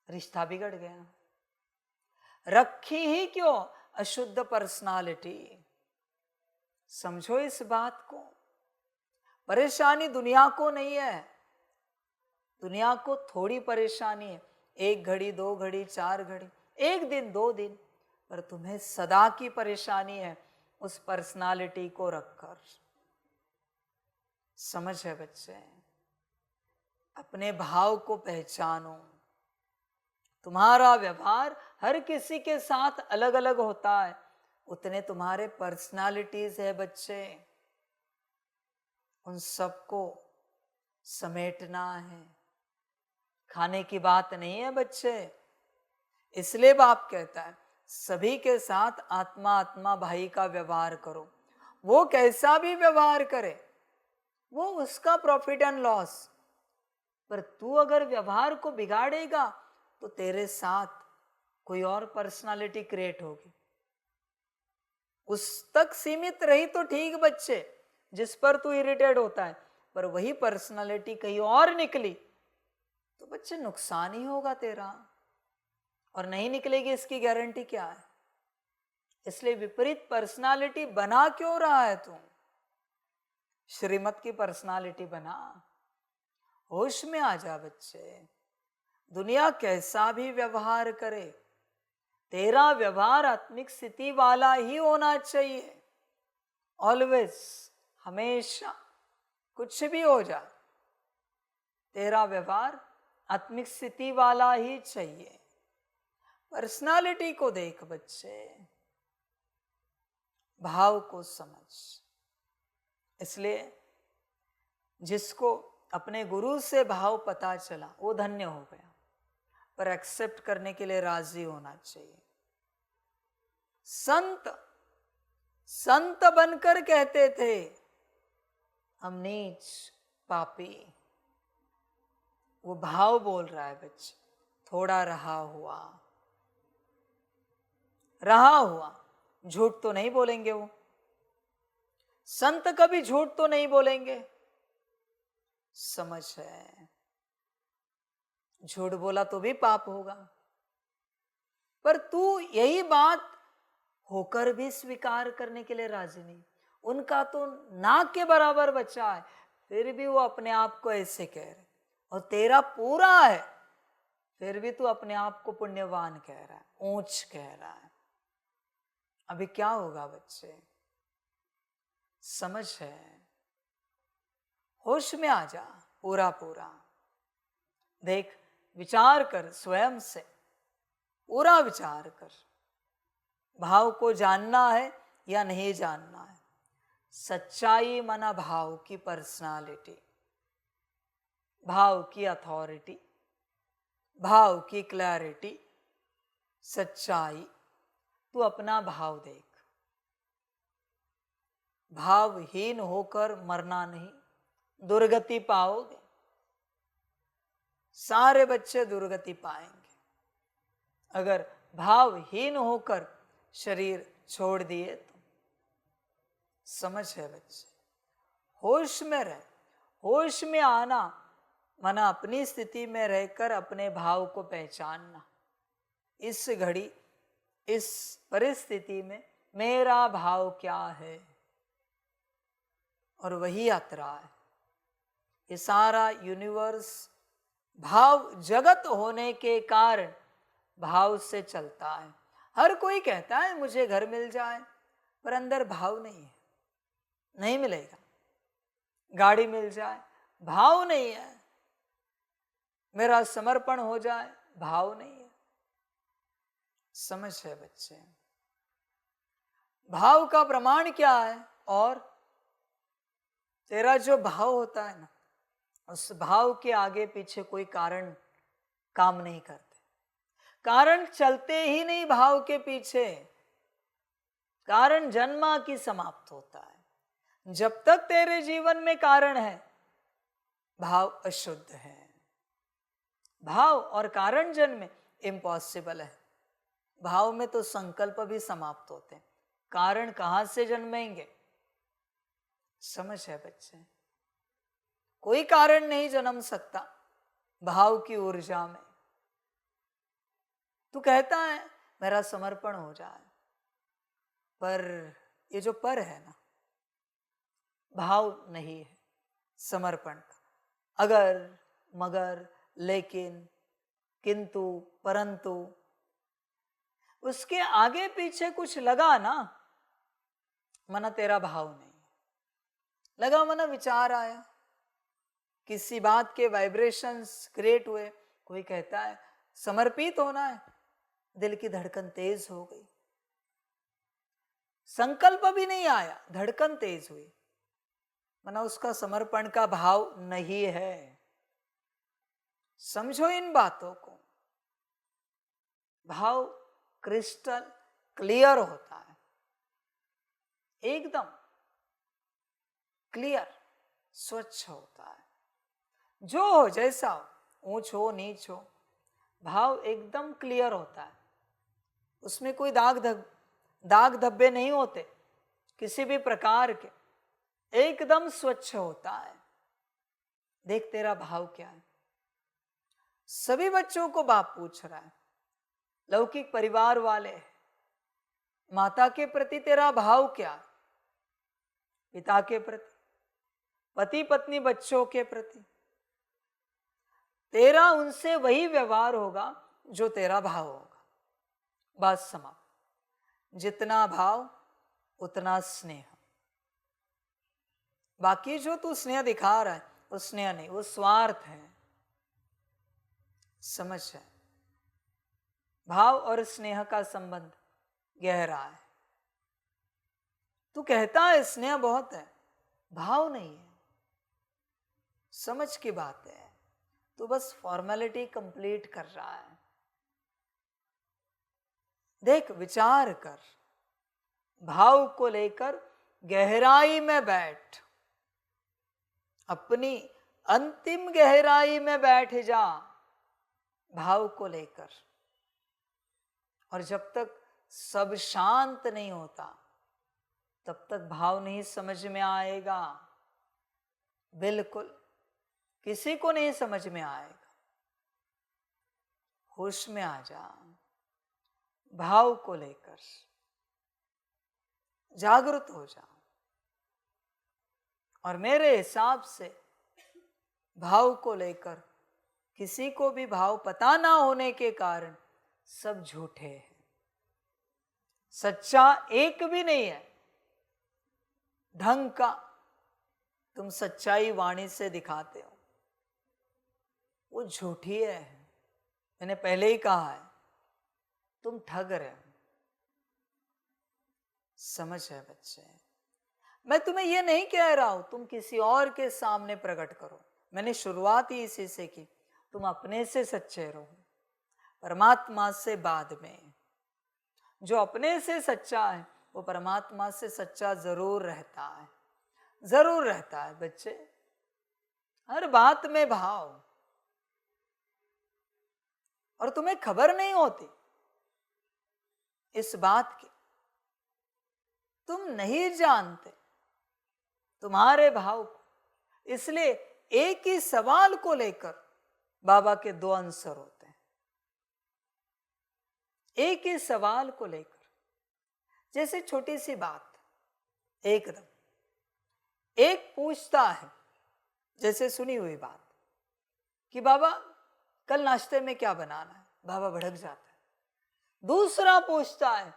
रिश्ता बिगड़ गया। रखी ही क्यों अशुद्ध पर्सनालिटी। समझो इस बात को, परेशानी दुनिया को नहीं है, दुनिया को थोड़ी परेशानी है, 1 घड़ी 2 घड़ी 4 घड़ी, 1 दिन 2 दिन, पर तुम्हें सदा की परेशानी है उस पर्सनालिटी को रखकर। समझ है बच्चे, अपने भाव को पहचानो। तुम्हारा व्यवहार हर किसी के साथ अलग अलग होता है, उतने तुम्हारे पर्सनालिटीज है बच्चे, उन सबको समेटना है। खाने की बात नहीं है बच्चे, इसलिए बाप कहता है सभी के साथ आत्मा आत्मा भाई का व्यवहार करो। वो कैसा भी व्यवहार करे वो उसका प्रॉफिट एंड लॉस, पर तू अगर व्यवहार को बिगाड़ेगा तो तेरे साथ कोई और पर्सनालिटी क्रिएट होगी। उस तक सीमित रही तो ठीक बच्चे, जिस पर तू इरिटेट होता है, पर वही पर्सनालिटी कहीं और निकली तो बच्चे नुकसान ही होगा तेरा, और नहीं निकलेगी इसकी गारंटी क्या है। इसलिए विपरीत पर्सनालिटी बना क्यों रहा है तू, श्रीमत की पर्सनालिटी बना। होश में आ जा बच्चे, दुनिया कैसा भी व्यवहार करे, तेरा व्यवहार आत्मिक स्थिति वाला ही होना चाहिए। ऑलवेज, हमेशा, कुछ भी हो जाए, तेरा व्यवहार आत्मिक स्थिति वाला ही चाहिए। पर्सनालिटी को देख बच्चे, भाव को समझ। इसलिए जिसको अपने गुरु से भाव पता चला वो धन्य हो गया, पर एक्सेप्ट करने के लिए राजी होना चाहिए। संत संत बनकर कहते थे हम नीच पापी, वो भाव बोल रहा है बच्चे, थोड़ा रहा हुआ, झूठ तो नहीं बोलेंगे वो, संत कभी झूठ तो नहीं बोलेंगे। समझ है, झूठ बोला तो भी पाप होगा, पर तू यही बात होकर भी स्वीकार करने के लिए राजी नहीं। उनका तो नाक के बराबर बच्चा है, फिर भी वो अपने आप को ऐसे कह रहे, और तेरा पूरा है फिर भी तू अपने आप को पुण्यवान कह रहा है, ऊंच कह रहा है। अभी क्या होगा बच्चे, समझ है, होश में आ जा पूरा पूरा। देख, विचार कर, स्वयं से पूरा विचार कर, भाव को जानना है या नहीं जानना है। सच्चाई मना भाव की पर्सनालिटी, भाव की अथॉरिटी, भाव की क्लैरिटी, सच्चाई। तू अपना भाव देख, भावहीन होकर मरना नहीं, दुर्गति पाओगे। सारे बच्चे दुर्गति पाएंगे। अगर भावहीन होकर शरीर छोड़ दिए तो समझ है बच्चे, होश में रहे। होश में आना माना अपनी स्थिति में रहकर अपने भाव को पहचानना। इस घड़ी, इस परिस्थिति में मेरा भाव क्या है, और वही यात्रा है। ये सारा यूनिवर्स भाव जगत होने के कारण भाव से चलता है। हर कोई कहता है मुझे घर मिल जाए, पर अंदर भाव नहीं है, नहीं मिलेगा। गाड़ी मिल जाए, भाव नहीं है। मेरा समर्पण हो जाए, भाव नहीं है। समझ है बच्चे, भाव का प्रमाण क्या है? और तेरा जो भाव होता है ना, उस भाव के आगे पीछे कोई कारण काम नहीं करते। कारण चलते ही नहीं भाव के पीछे, कारण जन्मा की समाप्त होता है। जब तक तेरे जीवन में कारण है, भाव अशुद्ध है। भाव और कारण जन्म इम्पॉसिबल है। भाव में तो संकल्प भी समाप्त होते हैं, कारण कहां से जन्मेंगे? समझ है बच्चे, कोई कारण नहीं जन्म सकता भाव की ऊर्जा में। तू कहता है मेरा समर्पण हो जाए, पर ये जो पर है ना, भाव नहीं है समर्पण का। अगर, मगर, लेकिन, किंतु, परंतु, उसके आगे पीछे कुछ लगा ना, मना तेरा भाव नहीं लगा। मना विचार आया, किसी बात के वाइब्रेशंस क्रिएट हुए। कोई कहता है समर्पित होना है, दिल की धड़कन तेज हो गई। संकल्प भी नहीं आया, धड़कन तेज हुई, मना उसका समर्पण का भाव नहीं है। समझो इन बातों को। भाव क्रिस्टल क्लियर होता है, एकदम क्लियर, स्वच्छ होता है। जो हो, जैसा हो, ऊंच हो नीच हो, भाव एकदम क्लियर होता है। उसमें कोई दाग धब्बे नहीं होते किसी भी प्रकार के, एकदम स्वच्छ होता है। देख तेरा भाव क्या है। सभी बच्चों को बाप पूछ रहा है, लौकिक परिवार वाले, माता के प्रति तेरा भाव क्या? पिता के प्रति, पति पत्नी बच्चों के प्रति, तेरा उनसे वही व्यवहार होगा जो तेरा भाव होगा। बात समाप्त। जितना भाव उतना स्नेह। बाकी जो तू स्नेह दिखा रहा है वो स्नेह नहीं, वो स्वार्थ है। समझ है, भाव और स्नेह का संबंध गहरा है। तू कहता है स्नेह बहुत है, भाव नहीं है। समझ की बात है, तू बस फॉर्मेलिटी कंप्लीट कर रहा है। देख, विचार कर, भाव को लेकर गहराई में बैठ, अपनी अंतिम गहराई में बैठ जा भाव को लेकर। और जब तक सब शांत नहीं होता तब तक भाव नहीं समझ में आएगा। बिल्कुल किसी को नहीं समझ में आएगा। होश में आ जा, भाव को लेकर जागृत हो जा। और मेरे हिसाब से भाव को लेकर किसी को भी भाव पता ना होने के कारण सब झूठे हैं, सच्चा एक भी नहीं है। ढंग का तुम सच्चाई वाणी से दिखाते हो, वो झूठी है। मैंने पहले ही कहा है, तुम ठग रहे हो। समझ है बच्चे, मैं तुम्हें यह नहीं कह रहा हूं तुम किसी और के सामने प्रकट करो। मैंने शुरुआत ही इसी से की, तुम अपने से सच्चे रहो, परमात्मा से बाद में। जो अपने से सच्चा है वो परमात्मा से सच्चा जरूर रहता है, जरूर रहता है बच्चे। हर बात में भाव, और तुम्हें खबर नहीं होती इस बात की, तुम नहीं जानते तुम्हारे भाव को। इसलिए एक ही सवाल को लेकर बाबा के दो आंसर होते हैं। एक ही सवाल को लेकर, जैसे छोटी सी बात, एकदम एक पूछता है, जैसे सुनी हुई बात कि बाबा कल नाश्ते में क्या बनाना है, बाबा भड़क जाता है। दूसरा पूछता है,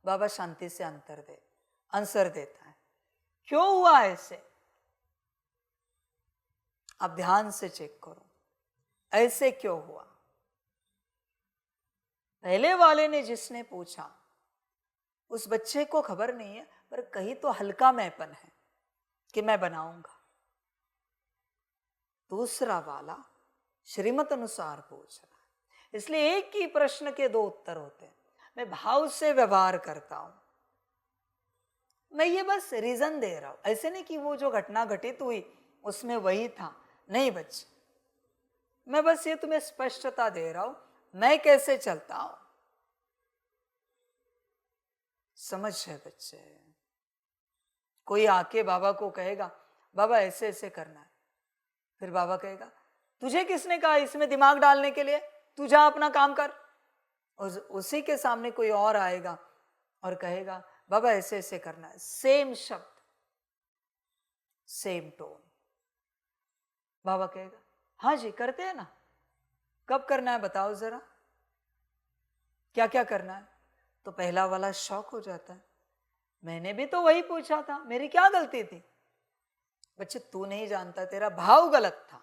बाबा शांति से आंसर देता है। क्यों हुआ ऐसे? आप ध्यान से चेक करो, ऐसे क्यों हुआ? पहले वाले ने जिसने पूछा, उस बच्चे को खबर नहीं है, पर कहीं तो हल्का मैंपन है कि मैं बनाऊंगा। दूसरा वाला श्रीमत अनुसार पूछ रहा है। इसलिए एक ही प्रश्न के दो उत्तर होते हैं। मैं भाव से व्यवहार करता हूं, मैं ये बस रीजन दे रहा हूं, ऐसे नहीं कि वो जो घटना घटित हुई उसमें वही था। नहीं बच्चे, मैं बस ये तुम्हें स्पष्टता दे रहा हूं, मैं कैसे चलता हूं। समझ है बच्चे? कोई आके बाबा को कहेगा, बाबा ऐसे ऐसे करना है, फिर बाबा कहेगा, तुझे किसने कहा इसमें दिमाग डालने के लिए, तू जा अपना काम कर। और उसी के सामने कोई और आएगा और कहेगा, बाबा ऐसे ऐसे करना है, सेम शब्द, सेम टोन। बाबा कहेगा, हाँ जी करते हैं ना, कब करना है बताओ जरा, क्या क्या करना है। तो पहला वाला शॉक हो जाता है, मैंने भी तो वही पूछा था, मेरी क्या गलती थी? बच्चे तू नहीं जानता, तेरा भाव गलत था।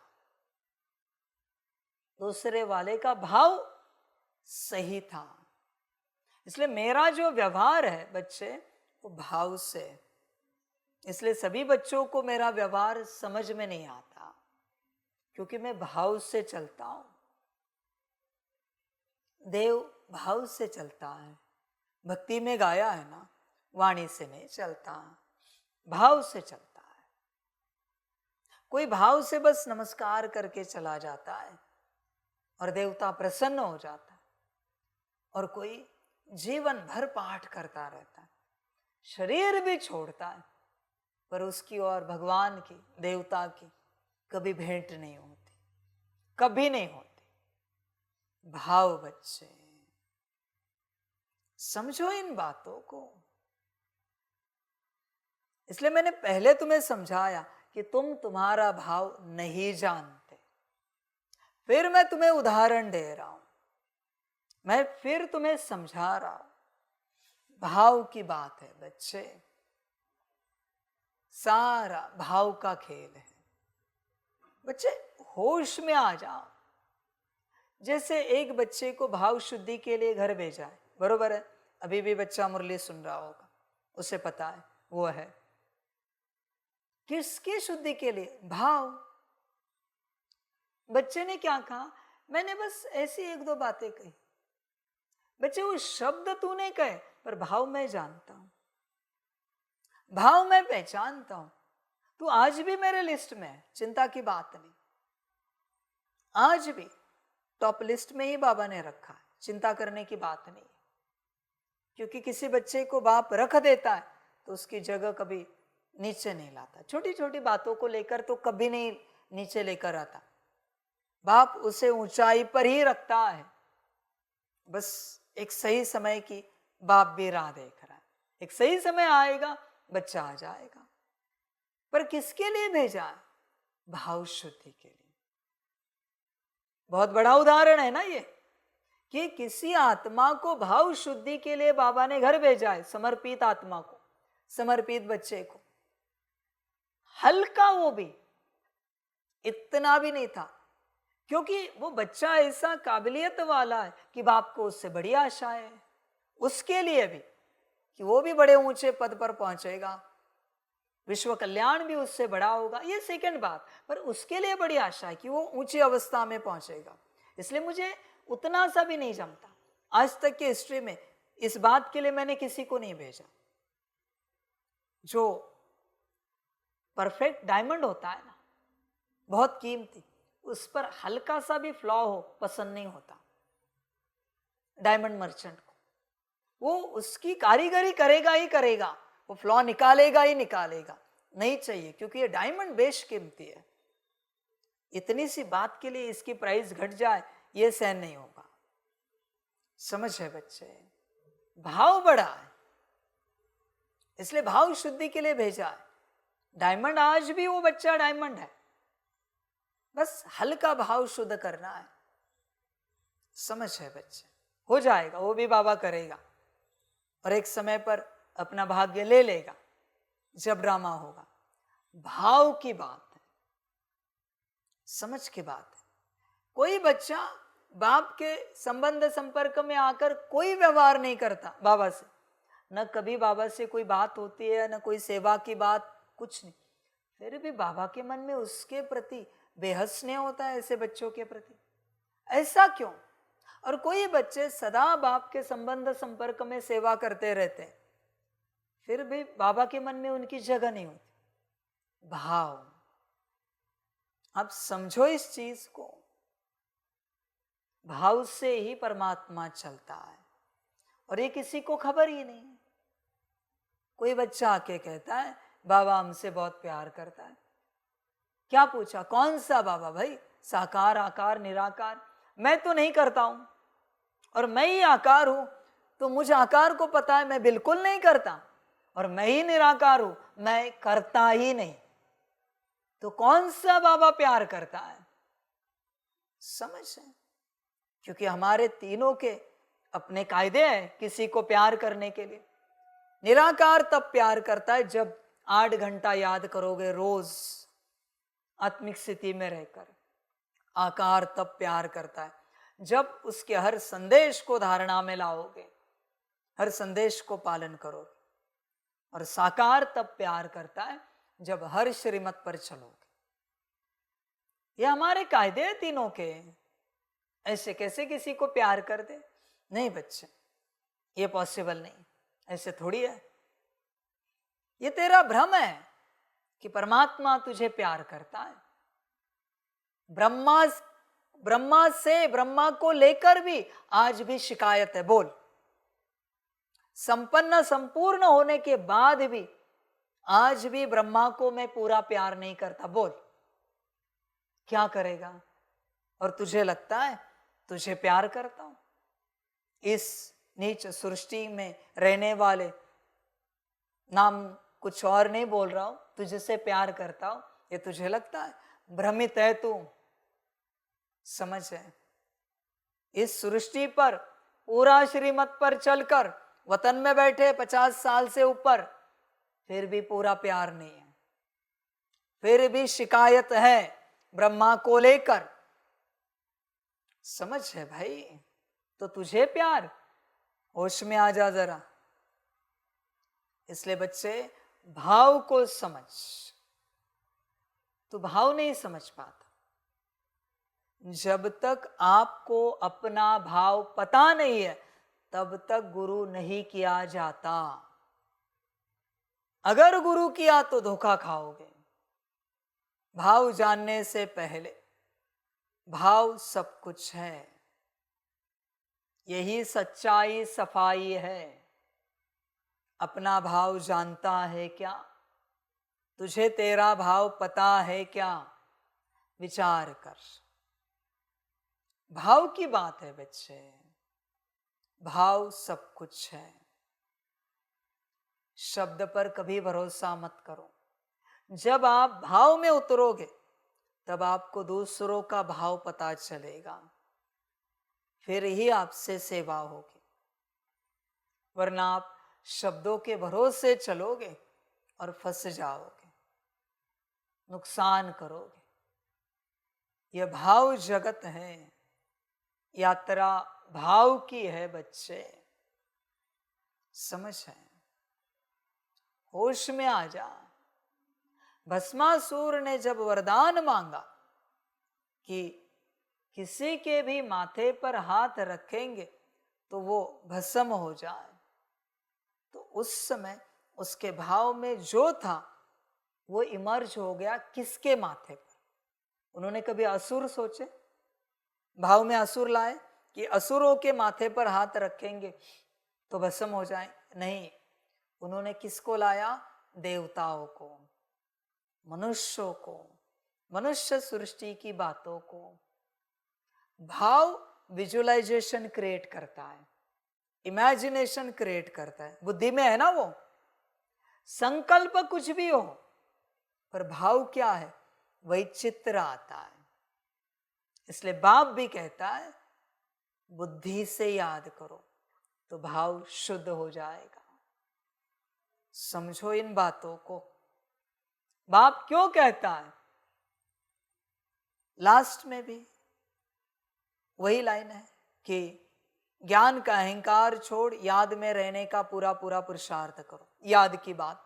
दूसरे वाले का भाव सही था। इसलिए मेरा जो व्यवहार है बच्चे, वो भाव से। इसलिए सभी बच्चों को मेरा व्यवहार समझ में नहीं आता, क्योंकि मैं भाव से चलता हूं। देव भाव से चलता है। भक्ति में गाया है ना, वाणी से नहीं चलता, भाव से चलता है। कोई भाव से बस नमस्कार करके चला जाता है और देवता प्रसन्न हो जाता है, और कोई जीवन भर पाठ करता रहता है, शरीर भी छोड़ता है, पर उसकी और भगवान की, देवता की कभी भेंट नहीं होती, कभी नहीं होती। भाव बच्चे, समझो इन बातों को। इसलिए मैंने पहले तुम्हें समझाया कि तुम तुम्हारा भाव नहीं जानते। फिर मैं तुम्हें उदाहरण दे रहा हूं, मैं फिर तुम्हें समझा रहा हूं। भाव की बात है बच्चे, सारा भाव का खेल है। बच्चे होश में आ जाओ। जैसे एक बच्चे को भाव शुद्धि के लिए घर भेजा है, बरोबर है? अभी भी बच्चा मुरली सुन रहा होगा, उसे पता है वो है किसकी शुद्धि के लिए? भाव। बच्चे ने क्या कहा? मैंने बस ऐसी एक दो बातें कही। बच्चे वो शब्द तूने कहे, पर भाव मैं जानता हूं, भाव मैं पहचानता हूं। तू आज भी मेरे लिस्ट में है, चिंता की बात नहीं। आज भी टॉप लिस्ट में ही बाबा ने रखा है, चिंता करने की बात नहीं। क्योंकि किसी बच्चे को बाप रख देता है तो उसकी जगह कभी नीचे नहीं लाता। छोटी छोटी बातों को लेकर तो कभी नहीं नीचे लेकर आता, बाप उसे ऊंचाई पर ही रखता है। बस एक सही समय की बाप भी राह देख रहा है, एक सही समय आएगा, बच्चा आ जाएगा। पर किसके लिए भेजा है? भाव शुद्धि के लिए। बहुत बड़ा उदाहरण है ना ये, कि किसी आत्मा को भाव शुद्धि के लिए बाबा ने घर भेजा है, समर्पित आत्मा को, समर्पित बच्चे को। हल्का, वो भी इतना भी नहीं था, क्योंकि वो बच्चा ऐसा काबिलियत वाला है कि बाप को उससे बड़ी आशा है, उसके लिए भी, कि वो भी बड़े ऊंचे पद पर पहुंचेगा, विश्व कल्याण भी उससे बड़ा होगा, ये सेकंड बात। पर उसके लिए बड़ी आशा है कि वो ऊंची अवस्था में पहुंचेगा। इसलिए मुझे उतना सा भी नहीं जमता। आज तक की हिस्ट्री में इस बात के लिए मैंने किसी को नहीं भेजा। जो परफेक्ट डायमंड होता है ना, बहुत कीमती, उस पर हल्का सा भी फ्लॉ हो पसंद नहीं होता। डायमंड मर्चेंट को, वो उसकी कारीगरी करेगा ही करेगा, वो फ्लॉ निकालेगा ही निकालेगा। नहीं चाहिए, क्योंकि ये डायमंड बेशकीमती है। इतनी सी बात के लिए इसकी प्राइस घट जाए, ये सहन नहीं होगा। समझ है बच्चे? भाव बड़ा है, इसलिए भाव शुद्धि के लिए भेजा है। डायमंड, आज भी वो बच्चा डायमंड है, बस हल्का भाव शुद्ध करना है। समझ है बच्चे? हो जाएगा, वो भी बाबा करेगा, और एक समय पर अपना भाग्य ले लेगा जब ड्रामा होगा। भाव की बात है, समझ की बात है। कोई बच्चा बाप के संबंध संपर्क में आकर कोई व्यवहार नहीं करता बाबा से, न कभी बाबा से कोई बात होती है, न कोई सेवा की बात, कुछ नहीं, फिर भी बाबा के मन में उसके प्रति बेहद स्नेह होता है ऐसे बच्चों के प्रति। ऐसा क्यों? और कोई बच्चे सदा बाप के संबंध संपर्क में सेवा करते रहते हैं, फिर भी बाबा के मन में उनकी जगह नहीं होती। भाव, आप समझो इस चीज को, भाव से ही परमात्मा चलता है, और ये किसी को खबर ही नहीं। कोई बच्चा आके कहता है बाबा हमसे बहुत प्यार करता है। क्या पूछा? कौन सा बाबा भाई? साकार, आकार, निराकार? मैं तो नहीं करता हूं, और मैं ही आकार हूं, तो मुझे आकार को पता है मैं बिल्कुल नहीं करता, और मैं ही निराकार हूं, मैं करता ही नहीं। तो कौन सा बाबा प्यार करता है? समझ है? क्योंकि हमारे तीनों के अपने कायदे हैं किसी को प्यार करने के लिए। निराकार तब प्यार करता है जब 8 घंटा याद करोगे रोज आत्मिक स्थिति में रहकर। आकार तब प्यार करता है जब उसके हर संदेश को धारणा में लाओगे, हर संदेश को पालन करोगे। और साकार तब प्यार करता है जब हर श्रीमत पर चलोगे। ये हमारे कायदे हैं तीनों के। ऐसे कैसे किसी को प्यार कर दे? नहीं बच्चे, ये पॉसिबल नहीं, ऐसे थोड़ी है। ये तेरा भ्रम है कि परमात्मा तुझे प्यार करता है। ब्रह्मा से, ब्रह्मा को लेकर भी आज भी शिकायत है। बोल, संपन्न संपूर्ण होने के बाद भी आज भी ब्रह्मा को मैं पूरा प्यार नहीं करता। बोल, क्या करेगा? और तुझे लगता है तुझे प्यार करता हूं? इस नीच सृष्टि में रहने वाले, नाम कुछ और नहीं बोल रहा हूं, तुझसे प्यार करता हूं, ये तुझे लगता है? भ्रमित है तू। समझ है? इस सृष्टि पर पूरा श्रीमत पर चलकर वतन में बैठे 50 साल से ऊपर, फिर भी पूरा प्यार नहीं है, फिर भी शिकायत है ब्रह्मा को लेकर। समझ है भाई? तो तुझे प्यार, होश में आ जा जरा। इसलिए बच्चे भाव को समझ। तो भाव नहीं समझ पाता जब तक आपको अपना भाव पता नहीं है, तब तक गुरु नहीं किया जाता। अगर गुरु किया तो धोखा खाओगे। भाव जानने से पहले, भाव सब कुछ है, यही सच्चाई सफाई है। अपना भाव जानता है क्या? तुझे तेरा भाव पता है क्या? विचार कर। भाव की बात है बच्चे, भाव सब कुछ है। शब्द पर कभी भरोसा मत करो। जब आप भाव में उतरोगे तब आपको दूसरों का भाव पता चलेगा, फिर ही आपसे सेवा होगी। वरना आप शब्दों के भरोसे चलोगे और फंस जाओगे, नुकसान करोगे। यह भाव जगत है, यात्रा भाव की है बच्चे। समझ है? होश में आ जा। भस्मासुर ने जब वरदान मांगा कि किसी के भी माथे पर हाथ रखेंगे तो वो भस्म हो जाए, तो उस समय उसके भाव में जो था वो इमर्ज हो गया। किसके माथे पर? उन्होंने कभी असुर सोचे? भाव में असुर लाए कि असुरों के माथे पर हाथ रखेंगे तो भस्म हो जाए, नहीं, उन्होंने किसको लाया? देवताओं को, मनुष्यों को, मनुष्य सृष्टि की बातों को। भाव विजुअलाइजेशन क्रिएट करता है, इमेजिनेशन क्रिएट करता है, बुद्धि में है ना वो। संकल्प कुछ भी हो पर भाव क्या है? वही चित्र आता है। इसलिए बाप भी कहता है बुद्धि से याद करो तो भाव शुद्ध हो जाएगा। समझो इन बातों को। बाप क्यों कहता है? लास्ट में भी वही लाइन है कि ज्ञान का अहंकार छोड़ याद में रहने का पूरा पूरा पुरुषार्थ करो। याद की बात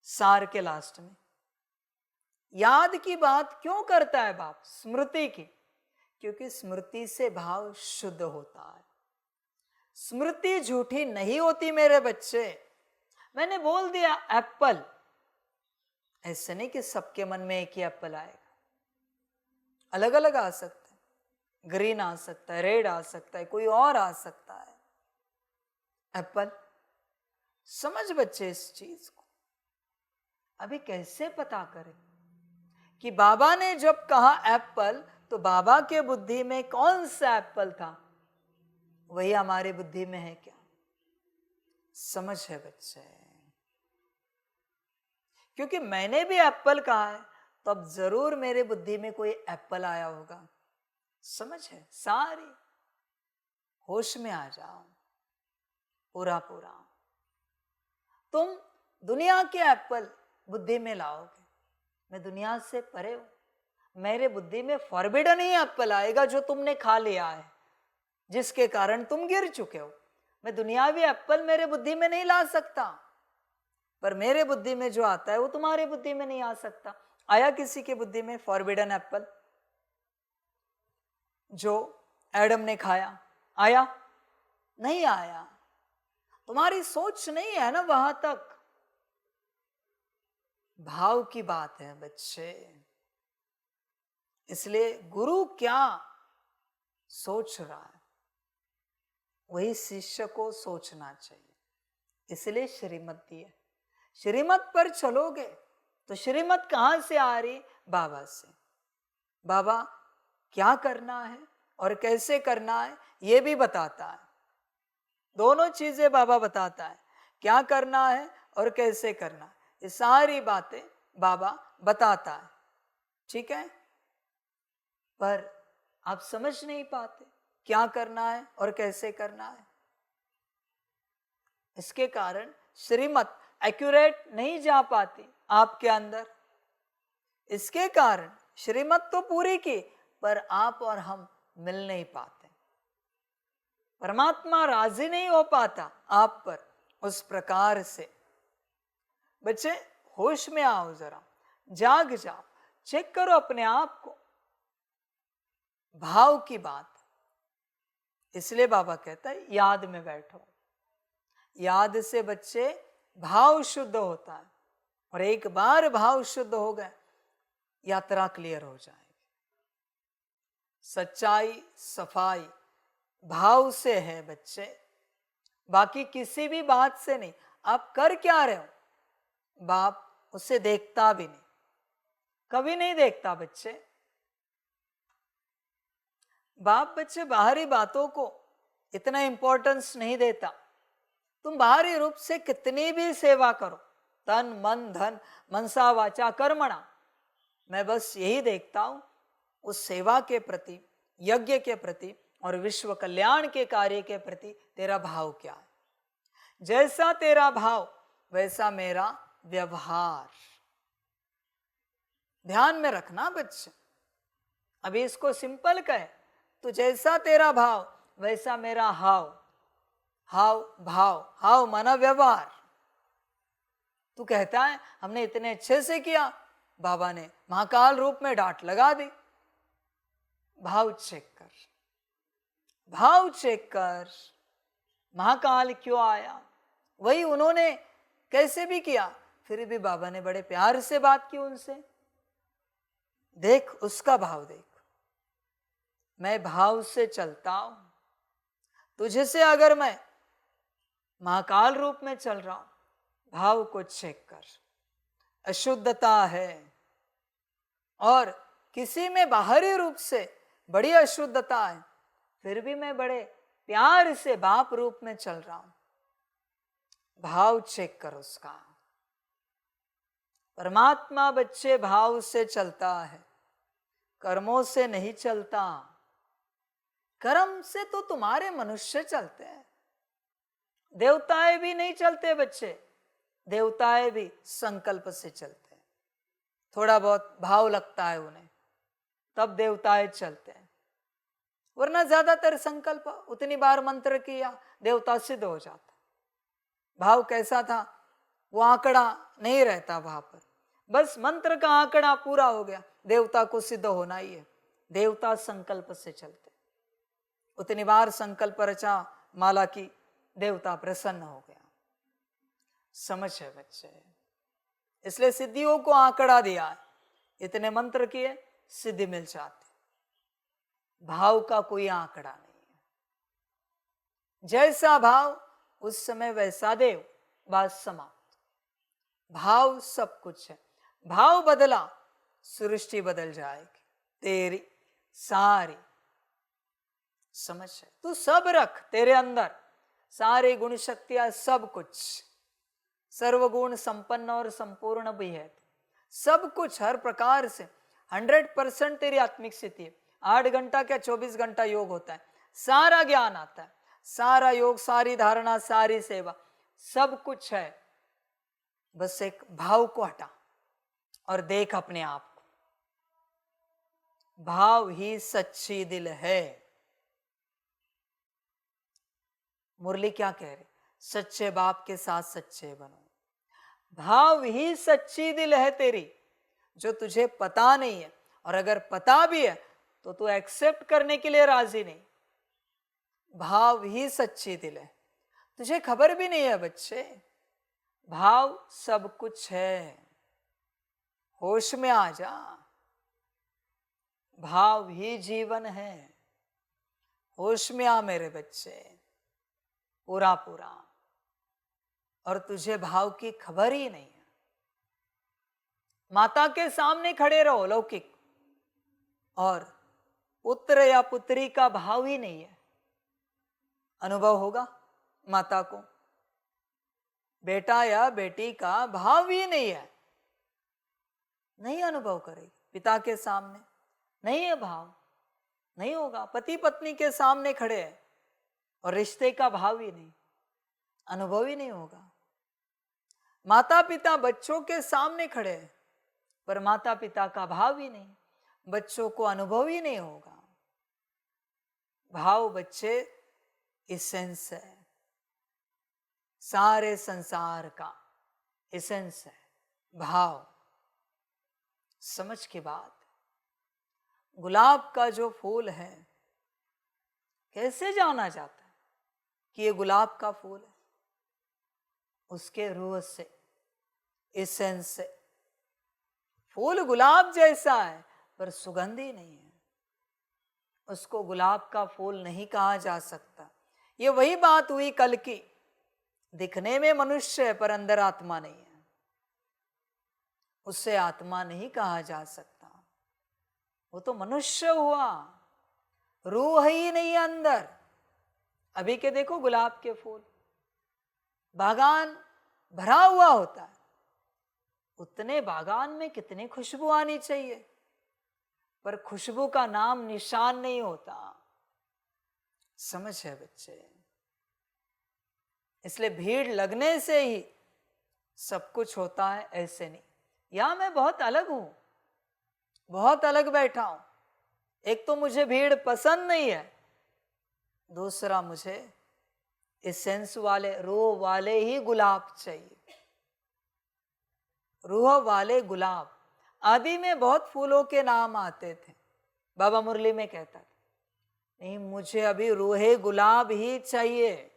सार के लास्ट में, याद की बात क्यों करता है बाप? स्मृति की, क्योंकि स्मृति से भाव शुद्ध होता है। स्मृति झूठी नहीं होती मेरे बच्चे। मैंने बोल दिया एप्पल, ऐसे नहीं कि सबके मन में एक ही एप्पल आएगा, अलग अलग आ सकता है, ग्रीन आ सकता है, रेड आ सकता है, कोई और आ सकता है। एप्पल, समझ बच्चे इस चीज को। अभी कैसे पता करें कि बाबा ने जब कहा एप्पल तो बाबा के बुद्धि में कौन सा एप्पल था? वही हमारी बुद्धि में है क्या? समझ है बच्चे? क्योंकि मैंने भी एप्पल कहा है तो अब जरूर मेरे बुद्धि में कोई एप्पल आया होगा। समझ है? सारी होश में आ जाओ पूरा पूरा। तुम दुनिया के एप्पल बुद्धि में लाओगे, मैं दुनिया से परे हूं, मेरे बुद्धि में फॉरबिडन ही एप्पल आएगा जो तुमने खा लिया है, जिसके कारण तुम गिर चुके हो। मैं दुनियावी एप्पल मेरे बुद्धि में नहीं ला सकता, पर मेरे बुद्धि में जो आता है वो तुम्हारे बुद्धि में नहीं आ सकता। आया किसी के बुद्धि में फॉरबिडन एप्पल जो एडम ने खाया? आया? नहीं आया। तुम्हारी सोच नहीं है ना वहां तक। भाव की बात है बच्चे। इसलिए गुरु क्या सोच रहा है वही शिष्य को सोचना चाहिए। इसलिए श्रीमत दी है। श्रीमत पर चलोगे तो श्रीमत कहां से आ रही? बाबा से। बाबा क्या करना है और कैसे करना है ये भी बताता है। दोनों चीजें बाबा बताता है, क्या करना है और कैसे करना है, ये सारी बातें बाबा बताता है। ठीक है, पर आप समझ नहीं पाते क्या करना है और कैसे करना है। इसके कारण श्रीमत एक्यूरेट नहीं जा पाती आपके अंदर। इसके कारण श्रीमत तो पूरी की पर आप और हम मिल नहीं पाते। परमात्मा राजी नहीं हो पाता आप पर उस प्रकार से। बच्चे होश में आओ, जरा जाग जाओ, चेक करो अपने आप को। भाव की बात, इसलिए बाबा कहता है याद में बैठो। याद से बच्चे भाव शुद्ध होता है, और एक बार भाव शुद्ध हो गए यात्रा क्लियर हो जाएगी। सच्चाई सफाई भाव से है बच्चे, बाकी किसी भी बात से नहीं। आप कर क्या रहे हो? बाप उसे देखता भी नहीं, कभी नहीं देखता बच्चे। बाप बच्चे बाहरी बातों को इतना इंपॉर्टेंस नहीं देता। तुम बाहरी रूप से कितनी भी सेवा करो, तन मन धन मनसा वाचा कर्मणा, मैं बस यही देखता हूं उस सेवा के प्रति, यज्ञ के प्रति और विश्व कल्याण के कार्य के प्रति तेरा भाव क्या है। जैसा तेरा भाव वैसा मेरा व्यवहार। ध्यान में रखना बच्चे। अभी इसको सिंपल कहे तो जैसा तेरा भाव वैसा मेरा हाव। हाव भाव, हाव माना व्यवहार। तू कहता है हमने इतने अच्छे से किया, बाबा ने महाकाल रूप में डांट लगा दी। भाव चेक कर, भाव चेक कर। महाकाल क्यों आया? वही उन्होंने कैसे भी किया, फिर भी बाबा ने बड़े प्यार से बात की उनसे। देख उसका भाव देख। मैं भाव से चलता हूं। तुझसे अगर मैं महाकाल रूप में चल रहा हूं, भाव को चेक कर, अशुद्धता है। और किसी में बाहरी रूप से बड़ी अशुद्धता है, फिर भी मैं बड़े प्यार से बाप रूप में चल रहा हूं। भाव चेक कर उसका। परमात्मा बच्चे भाव से चलता है, कर्मों से नहीं चलता। कर्म से तो तुम्हारे मनुष्य चलते हैं, देवताएं भी नहीं चलते बच्चे। देवताएं भी संकल्प से चलते हैं। थोड़ा बहुत भाव लगता है उन्हें, तब देवताएं चलते हैं, वरना ज्यादातर संकल्प, उतनी बार मंत्र किया देवता सिद्ध हो जाता। भाव कैसा था, वो आंकड़ा नहीं रहता वहां पर, बस मंत्र का आंकड़ा पूरा हो गया, देवता को सिद्ध होना ही है। देवता संकल्प से चलते, उतनी बार संकल्प रचा, माला की, देवता प्रसन्न हो गया। समझ है बच्चे? इसलिए सिद्धियों को आंकड़ा दिया है, इतने मंत्र किए सिद्धि मिल जाती। भाव का कोई आंकड़ा नहीं है। जैसा भाव उस समय वैसा देव, बात समाप्त। भाव सब कुछ है। भाव बदला, सृष्टि बदल जाएगी तेरी सारी। समझ है? तू सब रख तेरे अंदर, सारी गुण शक्तियां, सब कुछ, सर्वगुण संपन्न और संपूर्ण भी है। सब कुछ हर प्रकार से 100% तेरी आत्मिक स्थिति है। 8 घंटा क्या 24 घंटा योग होता है, सारा ज्ञान आता है, सारा योग, सारी धारणा, सारी सेवा, सब कुछ है। बस एक भाव को हटा और देख अपने आप को। भाव ही सच्ची दिल है। मुरली क्या कह रही? सच्चे बाप के साथ सच्चे बनो। भाव ही सच्ची दिल है तेरी, जो तुझे पता नहीं है, और अगर पता भी है तो तू एक्सेप्ट करने के लिए राजी नहीं। भाव ही सच्ची दिल है। तुझे खबर भी नहीं है बच्चे, भाव सब कुछ है। होश में आ जा, भाव ही जीवन है। होश में आ मेरे बच्चे, पूरा पूरा। और तुझे भाव की खबर ही नहीं है। माता के सामने खड़े रहो लौकिक, और पुत्र या पुत्री का भाव ही नहीं है। अनुभव होगा माता को, बेटा या बेटी का भाव ही नहीं है, नहीं अनुभव करेगी। पिता के सामने नहीं है भाव, नहीं होगा। पति पत्नी के सामने खड़े हैं और रिश्ते का भाव ही नहीं, अनुभव ही नहीं होगा। माता पिता बच्चों के सामने खड़े हैं, पर माता पिता का भाव ही नहीं, बच्चों को अनुभव ही नहीं होगा। भाव बच्चे एसेंस है, सारे संसार का एसेंस है भाव। समझ की बात। गुलाब का जो फूल है, कैसे जाना जाता है कि ये गुलाब का फूल है? उसके रूह से, एसेंस से। फूल गुलाब जैसा है पर सुगंधी नहीं है, उसको गुलाब का फूल नहीं कहा जा सकता। ये वही बात हुई कल की, दिखने में मनुष्य है पर अंदर आत्मा नहीं है, उससे आत्मा नहीं कहा जा सकता। वो तो मनुष्य हुआ, रूह ही नहीं है अंदर। अभी के देखो गुलाब के फूल, बागान भरा हुआ होता है, उतने बागान में कितनी खुशबू आनी चाहिए, पर खुशबू का नाम निशान नहीं होता। समझ है बच्चे? इसलिए भीड़ लगने से ही सब कुछ होता है, ऐसे नहीं। यहां मैं बहुत अलग हूं, बहुत अलग बैठा हूं। एक तो मुझे भीड़ पसंद नहीं है, दूसरा मुझे एसेंस वाले, रूह वाले ही गुलाब चाहिए। रूह वाले गुलाब। आदि में बहुत फूलों के नाम आते थे, बाबा मुरली में कहता था, नहीं मुझे अभी रूहे गुलाब ही चाहिए।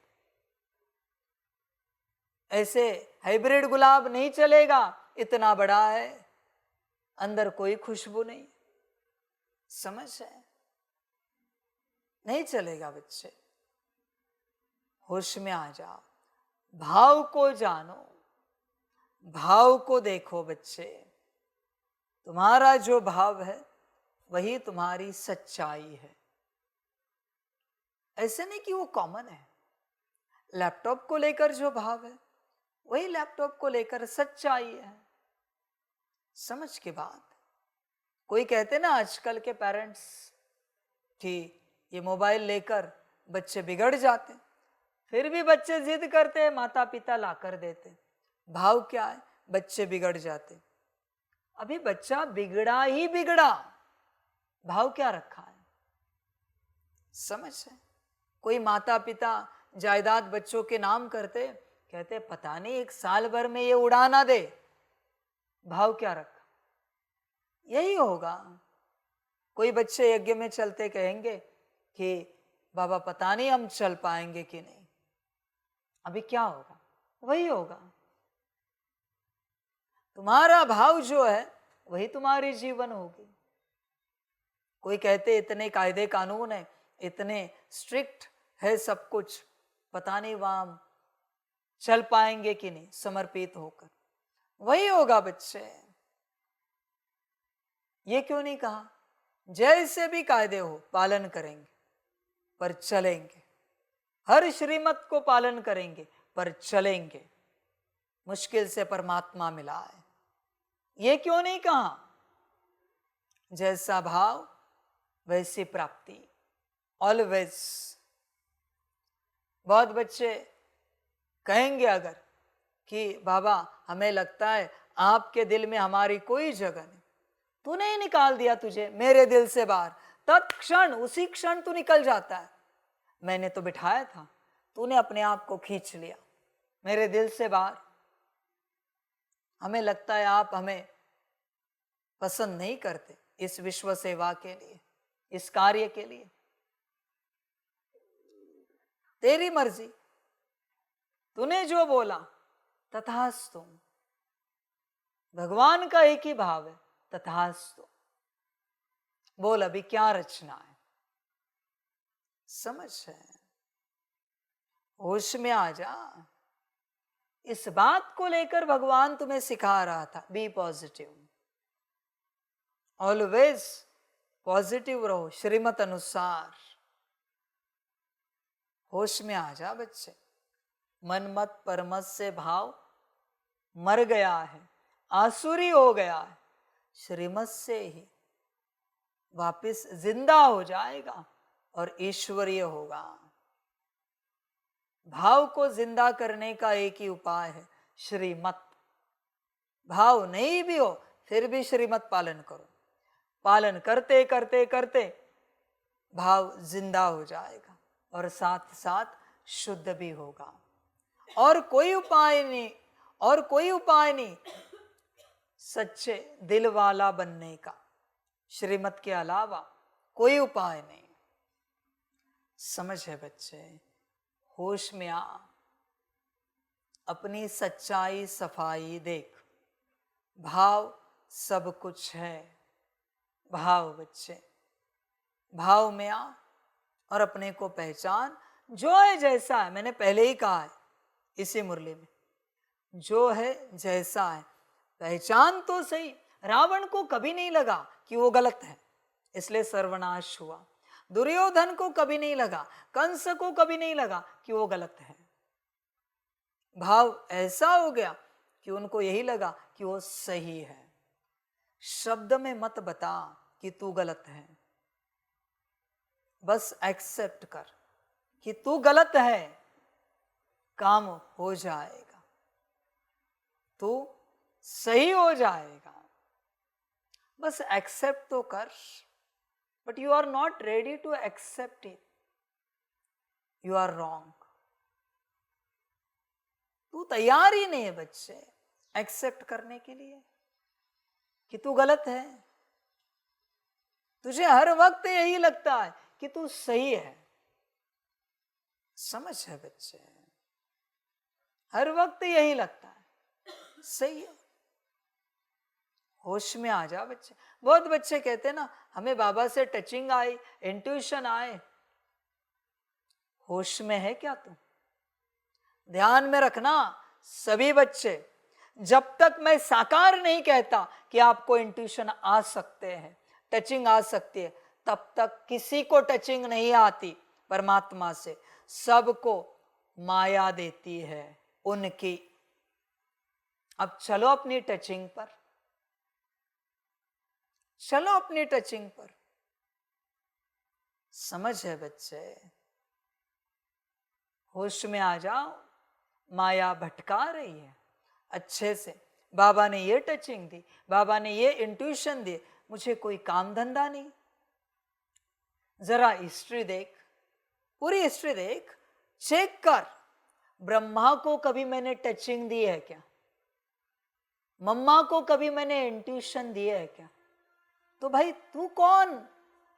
ऐसे हाइब्रिड गुलाब नहीं चलेगा, इतना बड़ा है, अंदर कोई खुशबू नहीं। समझ है? नहीं चलेगा बच्चे। होश में आ जाओ, भाव को जानो, भाव को देखो बच्चे। तुम्हारा जो भाव है वही तुम्हारी सच्चाई है। ऐसे नहीं कि वो कॉमन है। लैपटॉप को लेकर जो भाव है वही लैपटॉप को लेकर सच्चाई है। समझ के बात। कोई कहते ना आजकल के पेरेंट्स कि ये मोबाइल लेकर बच्चे बिगड़ जाते, फिर भी बच्चे जिद करते हैं, माता पिता ला कर देते। भाव क्या है? बच्चे बिगड़ जाते। अभी बच्चा बिगड़ा ही बिगड़ा, भाव क्या रखा है? समझ है? कोई माता पिता जायदाद बच्चों के नाम करते, कहते पता नहीं 1 साल भर में ये उड़ा ना दे। भाव क्या रखा? यही होगा। कोई बच्चे यज्ञ में चलते कहेंगे कि बाबा पता नहीं हम चल पाएंगे कि नहीं। अभी क्या होगा? वही होगा। तुम्हारा भाव जो है वही तुम्हारी जीवन होगी। कोई कहते इतने कायदे कानून है, इतने स्ट्रिक्ट है सब कुछ, पता नहीं वहां चल पाएंगे कि नहीं समर्पित होकर। वही होगा बच्चे। ये क्यों नहीं कहा? जैसे भी कायदे हो पालन करेंगे पर चलेंगे, हर श्रीमत को पालन करेंगे पर चलेंगे। मुश्किल से परमात्मा मिला है, ये क्यों नहीं कहा? जैसा भाव वैसी प्राप्ति, ऑलवेज। बहुत बच्चे कहेंगे अगर कि बाबा हमें लगता है आपके दिल में हमारी कोई जगह नहीं, तूने ही निकाल दिया तुझे मेरे दिल से बाहर, तत्क्षण उसी क्षण तू निकल जाता है। मैंने तो बिठाया था, तूने अपने आप को खींच लिया मेरे दिल से बाहर। हमें लगता है आप हमें पसंद नहीं करते इस विश्व सेवा के लिए, इस कार्य के लिए। तेरी मर्जी, तूने जो बोला तथास्तु। भगवान का एक ही भाव है, तथास्तु। बोल अभी क्या रचना है? समझ है? होश में आ जा। इस बात को लेकर भगवान तुम्हें सिखा रहा था, बी पॉजिटिव, ऑलवेज पॉजिटिव रहो श्रीमत अनुसार। होश में आ जा बच्चे। मन मत परमत से भाव मर गया है, आसुरी हो गया है, श्रीमत से ही वापिस जिंदा हो जाएगा और ईश्वरीय होगा। भाव को जिंदा करने का एक ही उपाय है, श्रीमत। भाव नहीं भी हो फिर भी श्रीमत पालन करो। पालन करते करते करते भाव जिंदा हो जाएगा और साथ साथ शुद्ध भी होगा। और कोई उपाय नहीं, और कोई उपाय नहीं सच्चे दिल वाला बनने का, श्रीमत के अलावा कोई उपाय नहीं। समझ है बच्चे? होश में आ, अपनी सच्चाई सफाई देख। भाव सब कुछ है। भाव बच्चे, भाव में आ और अपने को पहचान। जो है जैसा है, मैंने पहले ही कहा है इसी मुरली में, जो है जैसा है पहचान तो सही। रावण को कभी नहीं लगा कि वो गलत है, इसलिए सर्वनाश हुआ। दुर्योधन को कभी नहीं लगा, कंस को कभी नहीं लगा कि वो गलत है। भाव ऐसा हो गया कि उनको यही लगा कि वो सही है। शब्द में मत बता कि तू गलत है, बस एक्सेप्ट कर कि तू गलत है, काम हो जाएगा, तू सही हो जाएगा। बस एक्सेप्ट तो कर, but you are not ready to accept it, you are wrong. तू तैयार ही नहीं है बच्चे एक्सेप्ट करने के लिए कि तू गलत है। तुझे हर वक्त यही लगता है कि तू सही है। समझ है बच्चे? हर वक्त यही लगता है सही है। होश में आ जा बच्चे। बहुत बच्चे कहते हैं ना हमें बाबा से टचिंग आई, इंट्यूशन आए, होश में है क्या तुम? ध्यान में रखना सभी बच्चे, जब तक मैं साकार नहीं कहता कि आपको इंट्यूशन आ सकते हैं, टचिंग आ सकती है, तब तक किसी को टचिंग नहीं आती परमात्मा से। सबको माया देती है उनकी। अब चलो अपनी टचिंग पर, चलो अपनी टचिंग पर। समझ है बच्चे? होश में आ जाओ, माया भटका रही है। अच्छे से बाबा ने ये टचिंग दी, बाबा ने ये इंट्यूशन दी, मुझे कोई काम धंधा नहीं। जरा हिस्ट्री देख, पूरी हिस्ट्री देख, चेक कर, ब्रह्मा को कभी मैंने टचिंग दी है क्या? मम्मा को कभी मैंने इंट्यूशन दी है क्या? तो भाई तू कौन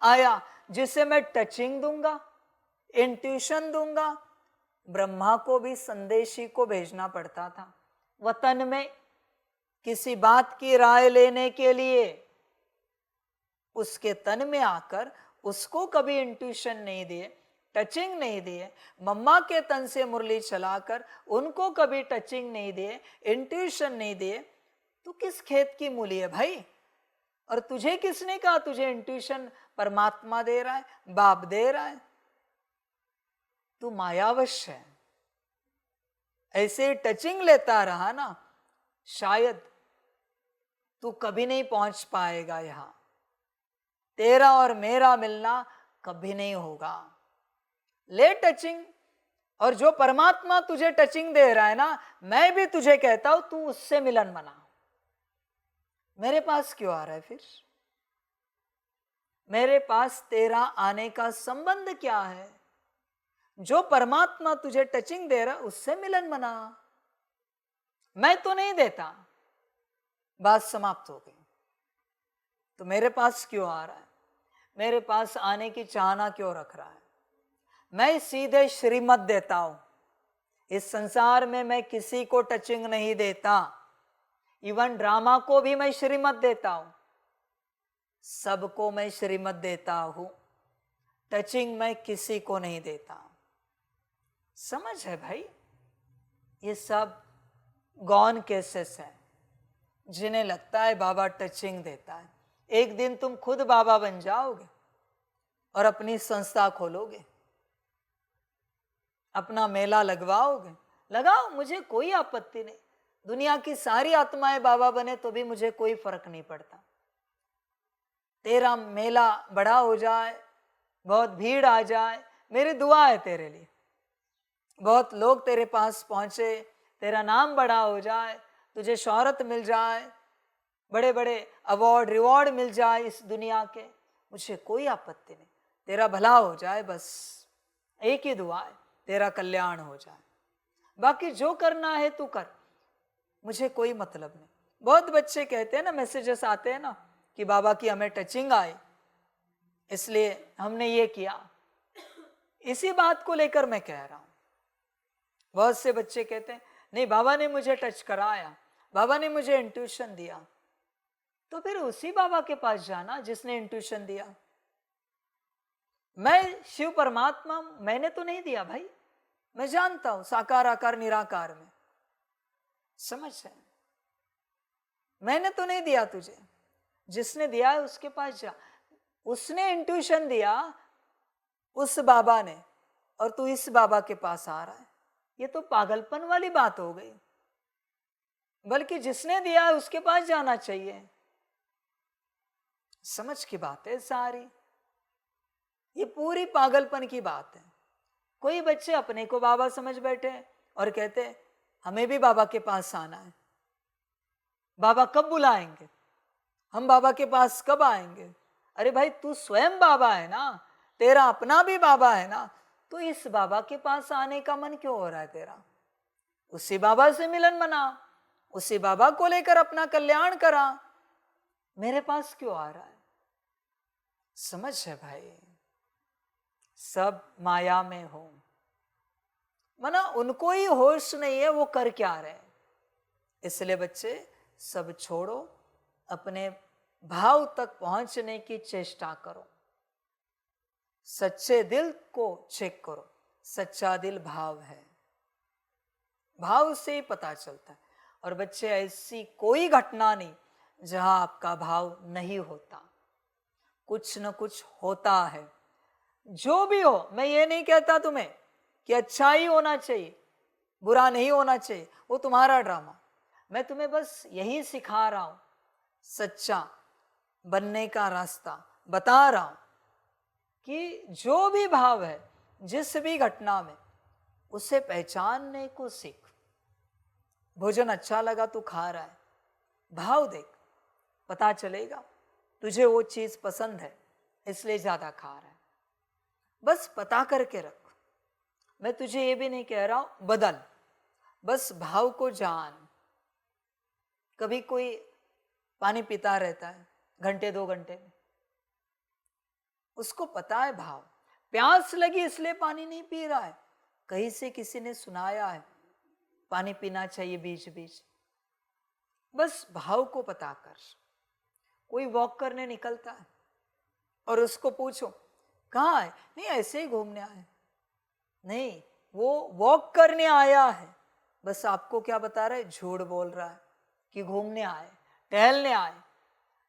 आया जिसे मैं टचिंग दूंगा, इंट्यूशन दूंगा? ब्रह्मा को भी संदेशी को भेजना पड़ता था वतन में किसी बात की राय लेने के लिए। उसके तन में आकर उसको कभी इंट्यूशन नहीं दिए, टचिंग नहीं दिए। मम्मा के तन से मुरली चलाकर उनको कभी टचिंग नहीं दिए, इंट्यूशन नहीं दिए। तू किस खेत की मूली है भाई? और तुझे किसने कहा तुझे इंट्यूशन परमात्मा दे रहा है, बाप दे रहा है? तू मायावश है। ऐसे ही टचिंग लेता रहा ना, शायद तू कभी नहीं पहुंच पाएगा यहां। तेरा और मेरा मिलना कभी नहीं होगा। ले टचिंग, और जो परमात्मा तुझे टचिंग दे रहा है ना, मैं भी तुझे कहता हूं तू उससे मिलन मना। मेरे पास क्यों आ रहा है फिर? मेरे पास तेरा आने का संबंध क्या है? जो परमात्मा तुझे टचिंग दे रहा उससे मिलन मना। मैं तो नहीं देता, बात समाप्त हो गई। तो मेरे पास क्यों आ रहा है? मेरे पास आने की चाहना क्यों रख रहा है? मैं सीधे श्रीमत देता हूं। इस संसार में मैं किसी को टचिंग नहीं देता। इवन ड्रामा को भी मैं श्रीमत देता हूं, सबको मैं श्रीमत देता हूं। टचिंग मैं किसी को नहीं देता। समझ है भाई? ये सब गॉन केसेस हैं जिन्हें लगता है बाबा टचिंग देता है। एक दिन तुम खुद बाबा बन जाओगे और अपनी संस्था खोलोगे, अपना मेला लगवाओगे। लगाओ, मुझे कोई आपत्ति नहीं। दुनिया की सारी आत्माएं बाबा बने तो भी मुझे कोई फर्क नहीं पड़ता। तेरा मेला बड़ा हो जाए, बहुत भीड़ आ जाए, मेरी दुआ है तेरे लिए। बहुत लोग तेरे पास पहुंचे, तेरा नाम बड़ा हो जाए, तुझे शोहरत मिल जाए, बड़े बड़े अवार्ड रिवॉर्ड मिल जाए इस दुनिया के, मुझे कोई आपत्ति नहीं। तेरा भला हो जाए, बस एक ही दुआ है, तेरा कल्याण हो जाए। बाकी जो करना है तू कर, मुझे कोई मतलब नहीं। बहुत बच्चे कहते हैं ना, मैसेजेस आते हैं ना कि बाबा की हमें टचिंग आई इसलिए हमने ये किया। इसी बात को लेकर मैं कह रहा हूं। बहुत से बच्चे कहते हैं नहीं बाबा ने मुझे टच कराया, बाबा ने मुझे इंट्यूशन दिया। तो फिर उसी बाबा के पास जाना जिसने इंट्यूशन दिया। मैं शिव परमात्मा, मैंने तो नहीं दिया भाई, मैं जानता हूं साकार आकार निराकार में। समझ है? मैंने तो नहीं दिया तुझे, जिसने दिया है उसके पास जा। उसने इंट्यूशन दिया उस बाबा ने, और तू इस बाबा के पास आ रहा है। ये तो पागलपन वाली बात हो गई। बल्कि जिसने दिया है उसके पास जाना चाहिए। समझ की बात है सारी, ये पूरी पागलपन की बात है। कोई बच्चे अपने को बाबा समझ बैठे और कहते हमें भी बाबा के पास आना है। बाबा कब बुलाएंगे? हम बाबा के पास कब आएंगे? अरे भाई तू स्वयं बाबा है ना, तेरा अपना भी बाबा है ना, तो इस बाबा के पास आने का मन क्यों हो रहा है तेरा? उसी बाबा से मिलन मना, उसी बाबा को लेकर अपना कल्याण करा। मेरे पास क्यों आ रहा है? समझ है भाई? सब माया में हो, मना उनको ही होश नहीं है वो कर क्या रहे। इसलिए बच्चे सब छोड़ो, अपने भाव तक पहुंचने की चेष्टा करो। सच्चे दिल को चेक करो, सच्चा दिल भाव है, भाव से ही पता चलता है। और बच्चे, ऐसी कोई घटना नहीं जहां आपका भाव नहीं होता, कुछ न कुछ होता है। जो भी हो, मैं ये नहीं कहता तुम्हें कि अच्छा ही होना चाहिए, बुरा नहीं होना चाहिए, वो तुम्हारा ड्रामा। मैं तुम्हें बस यही सिखा रहा हूं, सच्चा बनने का रास्ता बता रहा हूं कि जो भी भाव है जिस भी घटना में, उसे पहचानने को सीख। भोजन अच्छा लगा तो खा रहा है, भाव देख, पता चलेगा तुझे वो चीज पसंद है इसलिए ज्यादा खा रहा है। बस पता करके रख। मैं तुझे ये भी नहीं कह रहा हूं बदल, बस भाव को जान। कभी कोई पानी पीता रहता है घंटे 2 घंटे में, उसको पता है भाव, प्यास लगी इसलिए पानी नहीं पी रहा है, कहीं से किसी ने सुनाया है पानी पीना चाहिए बीच बीच। बस भाव को पता कर। कोई वॉक करने निकलता है और उसको पूछो कहाँ है, नहीं ऐसे ही घूमने आए, नहीं वो वॉक करने आया है, बस आपको क्या बता रहा है, झूठ बोल रहा है कि घूमने आए, टहलने आए।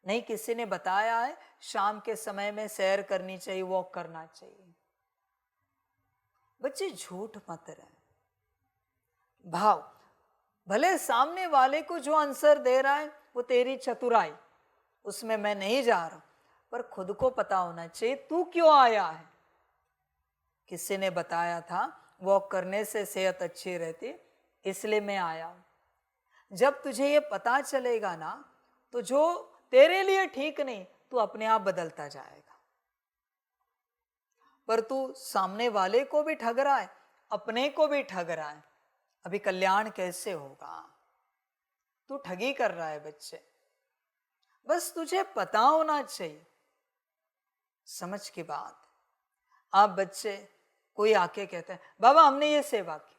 नहीं, किसी ने बताया है शाम के समय में सैर करनी चाहिए, वॉक करना चाहिए। बच्चे झूठ मत रहे। भाव, भले सामने वाले को जो आंसर दे रहा है वो तेरी चतुराई, उसमें मैं नहीं जा रहा, पर खुद को पता होना चाहिए तू क्यों आया है। किसी ने बताया था वॉक करने से सेहत अच्छी रहती, इसलिए मैं आया हूं। जब तुझे ये पता चलेगा ना, तो जो तेरे लिए ठीक नहीं, तू अपने आप बदलता जाएगा। पर तू सामने वाले को भी ठग रहा है, अपने को भी ठग रहा है, अभी कल्याण कैसे होगा? तू ठगी कर रहा है बच्चे। बस तुझे पता होना चाहिए, समझ की बात। आप बच्चे, कोई आके कहते हैं बाबा हमने ये सेवा की,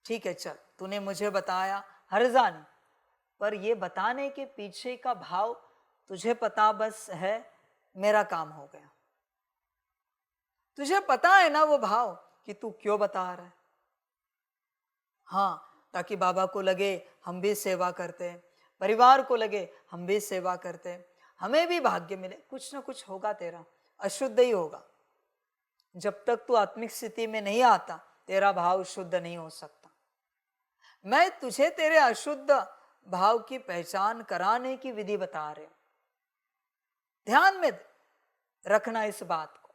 ठीक है चल तूने मुझे बताया, हर्जा नहीं, पर ये बताने के पीछे का भाव तुझे पता बस है, मेरा काम हो गया। तुझे पता है ना वो भाव कि तू क्यों बता रहा है। हाँ, ताकि बाबा को लगे हम भी सेवा करते हैं, परिवार को लगे हम भी सेवा करते हैं, हमें भी भाग्य मिले। कुछ ना कुछ होगा तेरा, अशुद्ध ही होगा। जब तक तू आत्मिक स्थिति में नहीं आता, तेरा भाव शुद्ध नहीं हो सकता। मैं तुझे तेरे अशुद्ध भाव की पहचान कराने की विधि बता रहे हूं। ध्यान में रखना इस बात को।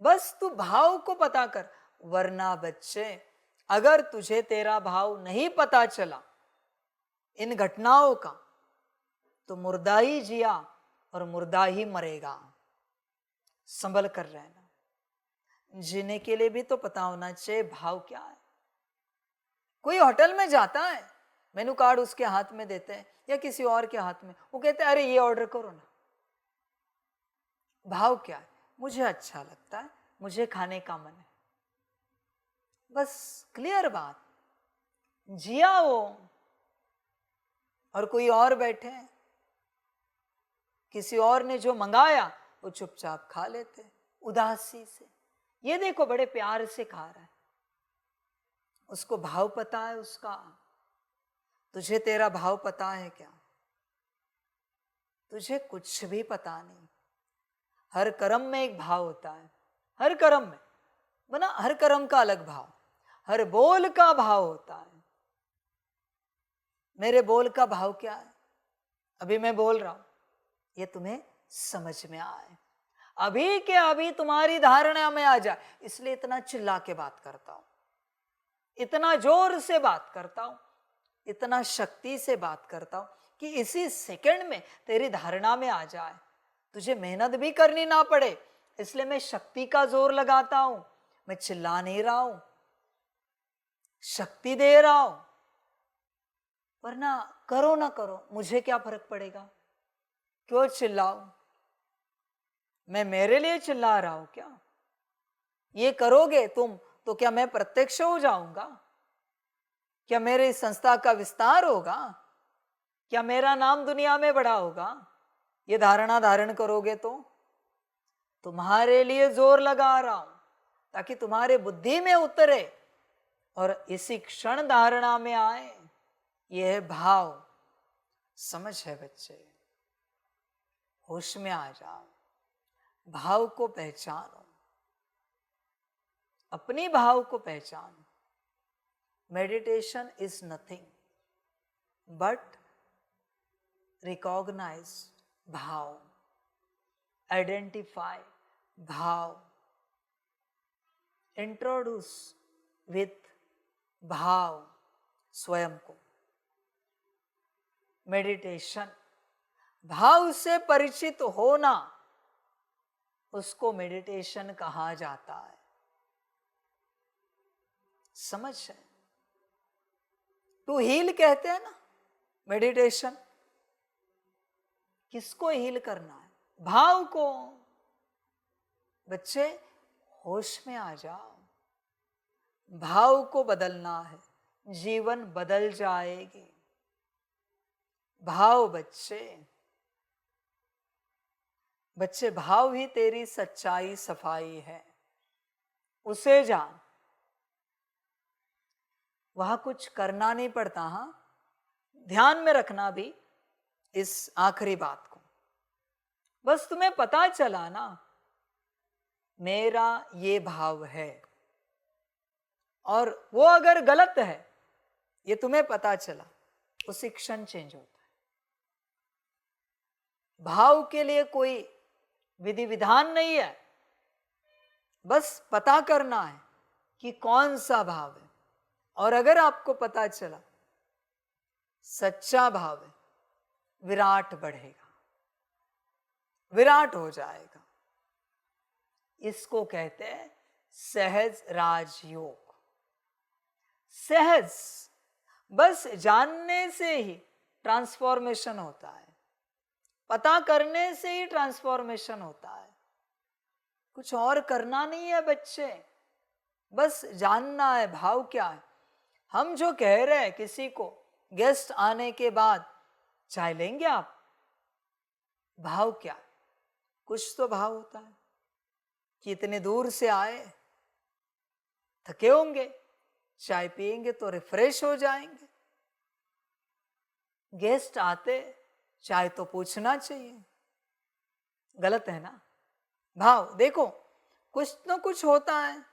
बस तू भाव को पता कर, वरना बच्चे अगर तुझे तेरा भाव नहीं पता चला इन घटनाओं का, तो मुर्दा ही जिया और मुर्दा ही मरेगा। संभल कर रहना। जीने के लिए भी तो पता होना चाहिए भाव क्या है। कोई होटल में जाता है, मेनू कार्ड उसके हाथ में देते हैं या किसी और के हाथ में, वो कहते हैं अरे ये ऑर्डर करो ना। भाव क्या है? मुझे अच्छा लगता है, मुझे खाने का मन है, बस क्लियर बात। जिया वो, और कोई और बैठे, किसी और ने जो मंगाया वो चुपचाप खा लेते उदासी से। ये देखो बड़े प्यार से खा रहा है, उसको भाव पता है उसका। तुझे तेरा भाव पता है क्या? तुझे कुछ भी पता नहीं। हर कर्म में एक भाव होता है, हर कर्म में, बना हर कर्म का अलग भाव, हर बोल का भाव होता है। मेरे बोल का भाव क्या है? अभी मैं बोल रहा हूं, ये तुम्हें समझ में आए, अभी के अभी तुम्हारी धारणा में आ जाए, इसलिए इतना चिल्ला के बात करता हूं, इतना जोर से बात करता हूं, इतना शक्ति से बात करता हूं कि इसी सेकंड में तेरी धारणा में आ जाए, तुझे मेहनत भी करनी ना पड़े। इसलिए मैं शक्ति का जोर लगाता हूं, मैं चिल्ला नहीं रहा हूं, शक्ति दे रहा हूं। वरना करो ना करो, मुझे क्या फर्क पड़ेगा, क्यों चिल्लाओ? मैं मेरे लिए चिल्ला रहा हूं क्या? ये करोगे तुम तो क्या मैं प्रत्यक्ष हो जाऊंगा? क्या मेरे संस्था का विस्तार होगा? क्या मेरा नाम दुनिया में बड़ा होगा? ये धारणा धारण करोगे तो तुम्हारे लिए जोर लगा रहा हूं, ताकि तुम्हारे बुद्धि में उतरे और इसी क्षण धारणा में आए। यह है भाव। समझ है बच्चे? होश में आ जाओ, भाव को पहचानो, अपनी भाव को पहचानो। Meditation is nothing but recognize bhav, identify bhav, introduce with bhav स्वयं को। मेडिटेशन, भाव से परिचित होना, उसको मेडिटेशन कहा जाता है। समझ है? टू हील कहते हैं ना मेडिटेशन। किसको हील करना है? भाव को। बच्चे होश में आ जाओ, भाव को बदलना है, जीवन बदल जाएगी। भाव बच्चे, बच्चे भाव ही तेरी सच्चाई सफाई है। उसे जान, वहां कुछ करना नहीं पड़ता। हाँ, ध्यान में रखना भी इस आखिरी बात को। बस तुम्हें पता चला ना, मेरा ये भाव है, और वो अगर गलत है, ये तुम्हें पता चला, उसी क्षण चेंज होता है। भाव के लिए कोई विधि विधान नहीं है, बस पता करना है कि कौन सा भाव है। और अगर आपको पता चला सच्चा भाव है, विराट बढ़ेगा, विराट हो जाएगा। इसको कहते हैं सहज राजयोग। सहज, बस जानने से ही ट्रांसफॉर्मेशन होता है, पता करने से ही ट्रांसफॉर्मेशन होता है। कुछ और करना नहीं है बच्चे, बस जानना है भाव क्या है। हम जो कह रहे हैं किसी को, गेस्ट आने के बाद चाय लेंगे आप, भाव क्या? कुछ तो भाव होता है कि इतने दूर से आए, थके होंगे, चाय पिएंगे तो रिफ्रेश हो जाएंगे। गेस्ट आते चाय तो पूछना चाहिए। गलत है ना? भाव देखो, कुछ न कुछ होता है।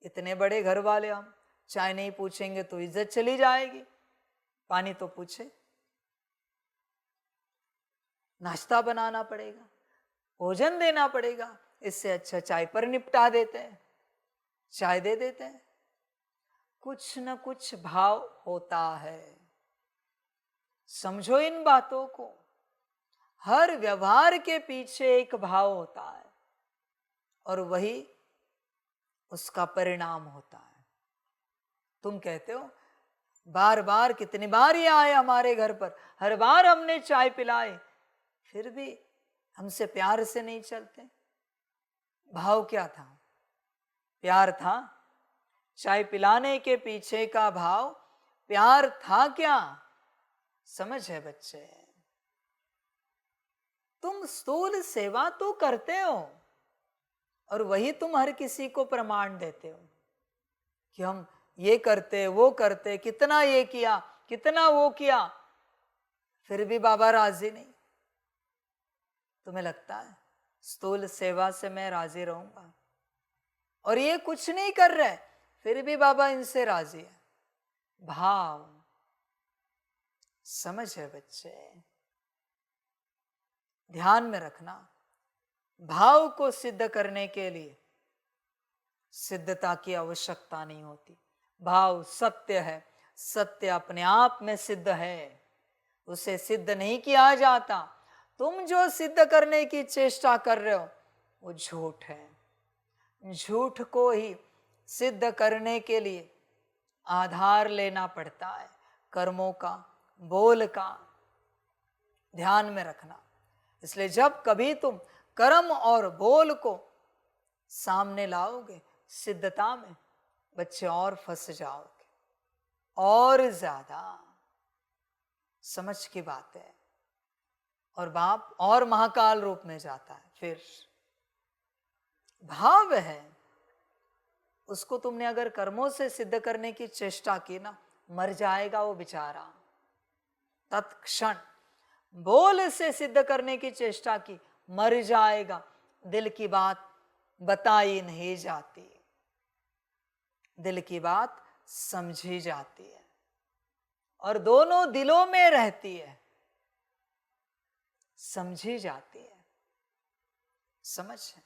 इतने बड़े घर वाले हम, चाय नहीं पूछेंगे तो इज्जत चली जाएगी। पानी तो पूछे, नाश्ता बनाना पड़ेगा, भोजन देना पड़ेगा। इससे अच्छा चाय पर निपटा देते हैं, चाय दे देते हैं। कुछ न कुछ भाव होता है। समझो इन बातों को। हर व्यवहार के पीछे एक भाव होता है, और वही उसका परिणाम होता है। तुम कहते हो बार बार, कितनी बार ये आए हमारे घर पर, हर बार हमने चाय पिलाई, फिर भी हमसे प्यार से नहीं चलते। भाव क्या था? प्यार था। चाय पिलाने के पीछे का भाव प्यार था क्या? समझ है बच्चे? तुम स्थूल सेवा तो करते हो, और वही तुम हर किसी को प्रमाण देते हो कि हम ये करते वो करते, कितना ये किया कितना वो किया, फिर भी बाबा राजी नहीं। तुम्हें लगता है स्थूल सेवा से मैं राजी रहूंगा, और ये कुछ नहीं कर रहे, फिर भी बाबा इनसे राजी है। भाव। समझ है बच्चे? ध्यान में रखना, भाव को सिद्ध करने के लिए सिद्धता की आवश्यकता नहीं होती। भाव सत्य है, सत्य अपने आप में सिद्ध है, उसे सिद्ध नहीं किया जाता। तुम जो सिद्ध करने की चेष्टा कर रहे हो वो झूठ है। झूठ को ही सिद्ध करने के लिए आधार लेना पड़ता है, कर्मों का, बोल का। ध्यान में रखना। इसलिए जब कभी तुम कर्म और बोल को सामने लाओगे सिद्धता में, बच्चे और फंस जाओगे, और ज्यादा। समझ की बात है। और बाप और महाकाल रूप में जाता है। फिर भाव है, उसको तुमने अगर कर्मों से सिद्ध करने की चेष्टा की ना, मर जाएगा वो बेचारा तत्क्षण। बोल से सिद्ध करने की चेष्टा की, मर जाएगा। दिल की बात बताई नहीं जाती, दिल की बात समझी जाती है और दोनों दिलों में रहती है, समझी जाती है। समझ है?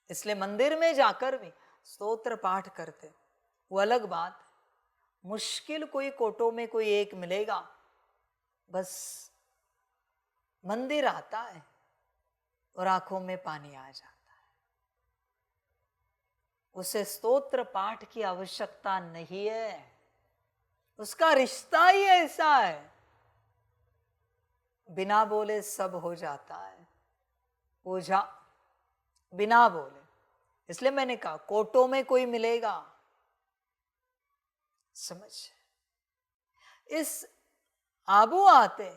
इसलिए मंदिर में जाकर भी स्तोत्र पाठ करते, वो अलग बात है। मुश्किल कोई कोटों में कोई एक मिलेगा, बस मंदिर आता है और आंखों में पानी आ जाता है। उसे स्तोत्र पाठ की आवश्यकता नहीं है, उसका रिश्ता ही ऐसा है, बिना बोले सब हो जाता है। पूजा बिना बोले, इसलिए मैंने कहा कोटों में कोई मिलेगा। समझ? इस आबू आते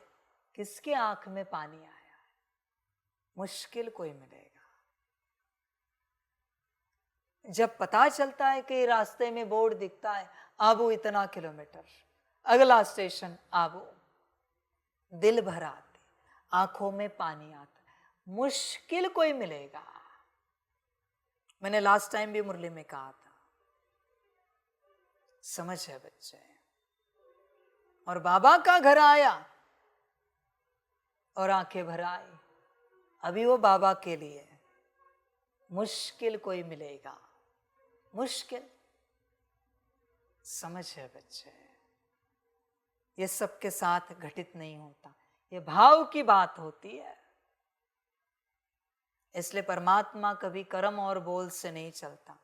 किसके आंख में पानी आया है? मुश्किल कोई मिलेगा। जब पता चलता है कि रास्ते में बोर्ड दिखता है आबू इतना किलोमीटर, अगला स्टेशन आबू, दिल भर आते, आंखों में पानी आता, मुश्किल कोई मिलेगा। मैंने लास्ट टाइम भी मुरली में कहा था। समझ है बच्चे? और बाबा का घर आया और आंखें भर आई, अभी वो बाबा के लिए मुश्किल कोई मिलेगा, मुश्किल। समझ है बच्चे? ये सबके साथ घटित नहीं होता, ये भाव की बात होती है। इसलिए परमात्मा कभी कर्म और बोल से नहीं चलता।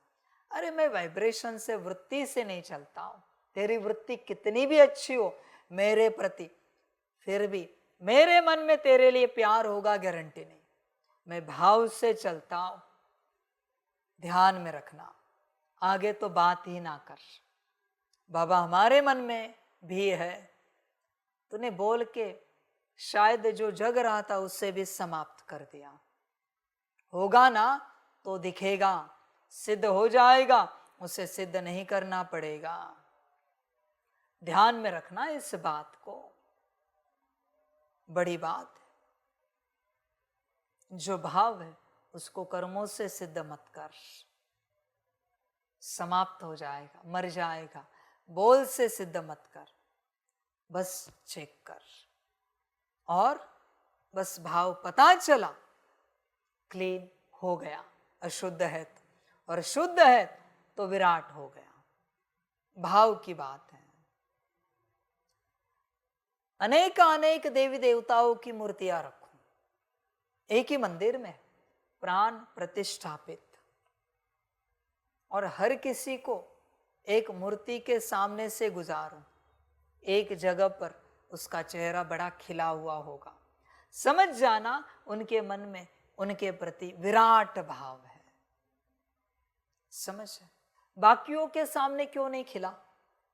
अरे मैं वाइब्रेशन से, वृत्ति से नहीं चलता हूं। तेरी वृत्ति कितनी भी अच्छी हो मेरे प्रति, फिर भी मेरे मन में तेरे लिए प्यार होगा गारंटी नहीं। मैं भाव से चलता हूं, ध्यान में रखना। आगे तो बात ही ना कर, बाबा हमारे मन में भी है। तूने बोल के शायद जो जग रहा था उससे भी समाप्त कर दिया। होगा ना तो दिखेगा, सिद्ध हो जाएगा, उसे सिद्ध नहीं करना पड़ेगा। ध्यान में रखना इस बात को, बड़ी बात है। जो भाव है उसको कर्मों से सिद्ध मत कर, समाप्त हो जाएगा, मर जाएगा। बोल से सिद्ध मत कर, बस चेक कर। और बस भाव पता चला, क्लीन हो गया, अशुद्ध है तो, और शुद्ध है तो विराट हो गया। भाव की बात है। अनेक देवी देवताओं की मूर्तियां रखो एक ही मंदिर में, प्राण प्रतिष्ठापित, और हर किसी को एक मूर्ति के सामने से गुजारो, एक जगह पर उसका चेहरा बड़ा खिला हुआ होगा। समझ जाना उनके मन में उनके प्रति विराट भाव है। समझ? बाकियों के सामने क्यों नहीं खिला?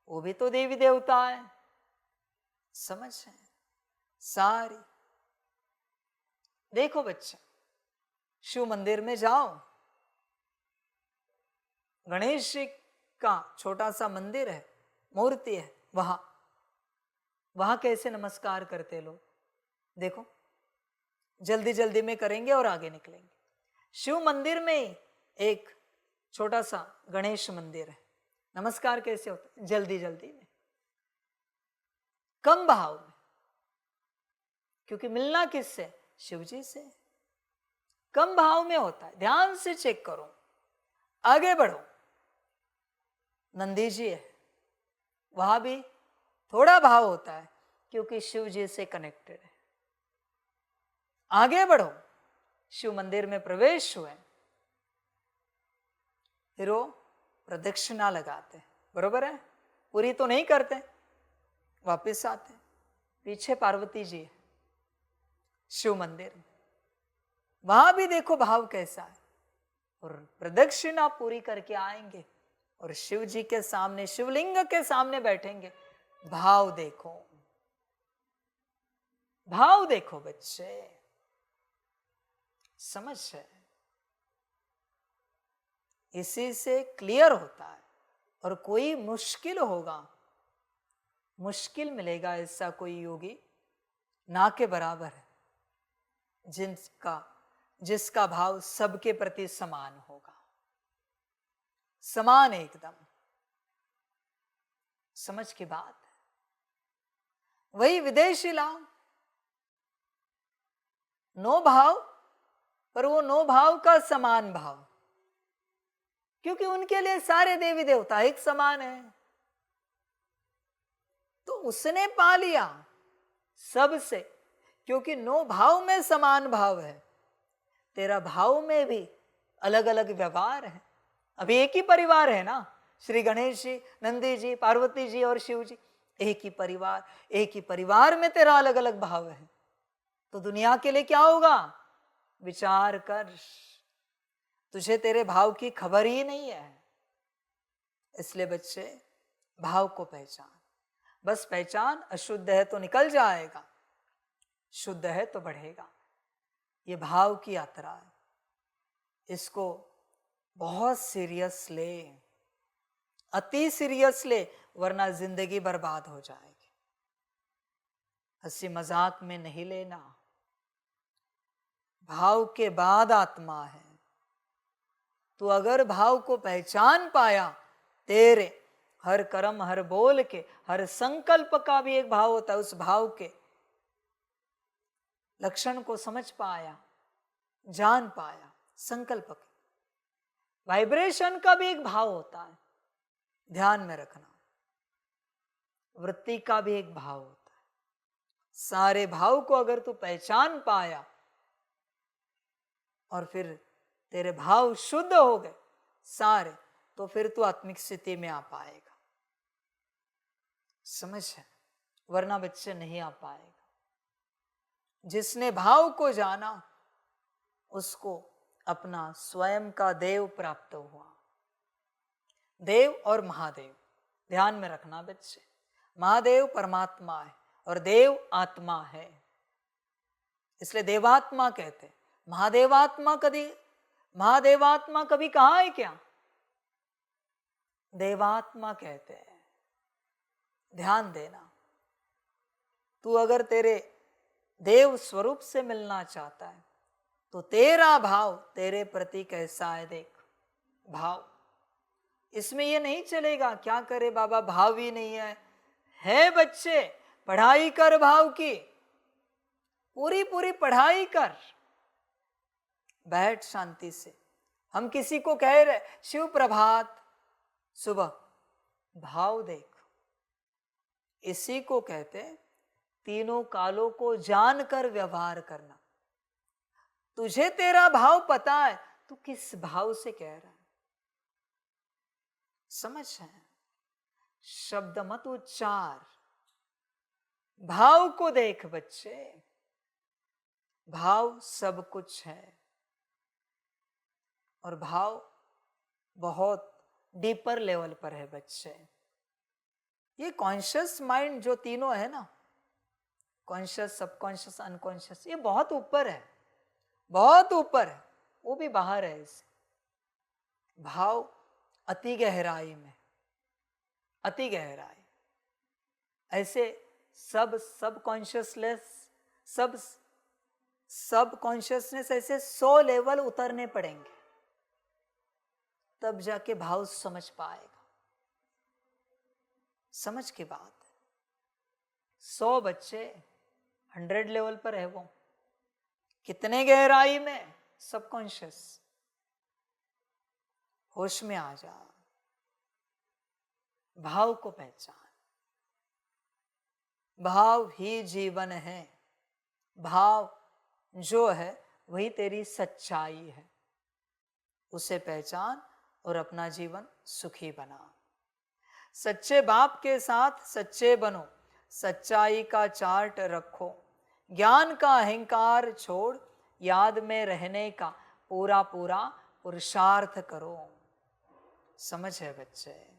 वो भी तो देवी देवता है। समझ है? सारी देखो बच्चा, शिव मंदिर में जाओ, गणेश जी का छोटा सा मंदिर है, मूर्ति है, वहां कैसे नमस्कार करते लोग देखो। जल्दी जल्दी में करेंगे और आगे निकलेंगे। शिव मंदिर में एक छोटा सा गणेश मंदिर है, नमस्कार कैसे होता है? जल्दी जल्दी में, कम भाव में, क्योंकि मिलना किससे? शिव जी से। कम भाव में होता है, ध्यान से चेक करो, आगे बढ़ो। नंदी जी है, वहां भी थोड़ा भाव होता है क्योंकि शिव जी से कनेक्टेड है। आगे बढ़ो, शिव मंदिर में प्रवेश हुए, फिर वो प्रदक्षिणा लगाते, बरोबर है? पूरी तो नहीं करते, वापस आते। पीछे पार्वती जी है शिव मंदिर में, वहां भी देखो भाव कैसा है। और प्रदक्षिणा पूरी करके आएंगे और शिव जी के सामने, शिवलिंग के सामने बैठेंगे। भाव देखो, भाव देखो बच्चे। समझ है? इसी से क्लियर होता है। और कोई मुश्किल होगा, मुश्किल मिलेगा ऐसा कोई योगी ना के बराबर है जिसका भाव सबके प्रति समान होगा, समान एकदम। समझ की बात है। वही विदेशी लाओ, नो भाव, पर वो नो भाव का समान भाव, क्योंकि उनके लिए सारे देवी देवता एक समान है। तो उसने पा लिया सबसे, क्योंकि नो भाव में समान भाव है। तेरा भाव में भी अलग अलग व्यवहार है। अभी एक ही परिवार है ना, श्री गणेश जी, नंदी जी, पार्वती जी और शिव जी, एक ही परिवार। एक ही परिवार में तेरा अलग अलग भाव है। तो दुनिया के लिए क्या होगा? विचार कर, तुझे तेरे भाव की खबर ही नहीं है। इसलिए बच्चे, भाव को पहचान, बस पहचान। अशुद्ध है तो निकल जाएगा, शुद्ध है तो बढ़ेगा। ये भाव की यात्रा है, इसको बहुत सीरियस ले, अति सीरियस ले, वरना जिंदगी बर्बाद हो जाएगी। हंसी मजाक में नहीं लेना। भाव के बाद आत्मा है। तो अगर भाव को पहचान पाया, तेरे हर कर्म, हर बोल के, हर संकल्प का भी एक भाव होता है, उस भाव के लक्षण को समझ पाया, जान पाया, संकल्प के वाइब्रेशन का भी एक भाव होता है, ध्यान में रखना। वृत्ति का भी एक भाव होता है। सारे भाव को अगर तू पहचान पाया और फिर तेरे भाव शुद्ध हो गए सारे, तो फिर तू आत्मिक स्थिति में आ पाएगा। समझ है? वरना बच्चे नहीं आ पाएगा। जिसने भाव को जाना, उसको अपना स्वयं का देव प्राप्त हुआ। देव और महादेव, ध्यान में रखना बच्चे। महादेव परमात्मा है और देव आत्मा है, इसलिए देवात्मा कहते। महादेवात्मा कभी कहा है क्या? देवात्मा कहते हैं। ध्यान देना। तू अगर तेरे देव स्वरूप से मिलना चाहता है तो तेरा भाव तेरे प्रति कैसा है देख। भाव, इसमें ये नहीं चलेगा क्या करे बाबा, भाव ही नहीं है बच्चे, पढ़ाई कर, भाव की पूरी पूरी पढ़ाई कर, बैठ शांति से। हम किसी को कह रहे शिव प्रभात सुबह, भाव देख। इसी को कहते तीनों कालों को जानकर व्यवहार करना। तुझे तेरा भाव पता है, तू किस भाव से कह रहा है, समझ है? शब्द मत उच्चार, भाव को देख बच्चे। भाव सब कुछ है और भाव बहुत डीपर लेवल पर है बच्चे। ये कॉन्शियस माइंड जो तीनों है ना, कॉन्शियस, सबकॉन्शियस, अनकॉन्शियस, ये बहुत ऊपर है, बहुत ऊपर है, वो भी बाहर है इससे। भाव अति गहराई में, अति गहराई। ऐसे सब कॉन्शियसनेस ऐसे 100 लेवल उतरने पड़ेंगे, तब जाके भाव समझ पाएगा। समझ की बात है। 100 बच्चे 100 लेवल पर है, वो कितने गहराई में, सबकॉन्शियस। होश में आ जा, भाव को पहचान। भाव ही जीवन है, भाव जो है वही तेरी सच्चाई है। उसे पहचान और अपना जीवन सुखी बना। सच्चे बाप के साथ सच्चे बनो, सच्चाई का चार्ट रखो, ज्ञान का अहंकार छोड़, याद में रहने का पूरा पूरा पुरुषार्थ करो। समझ है बच्चे?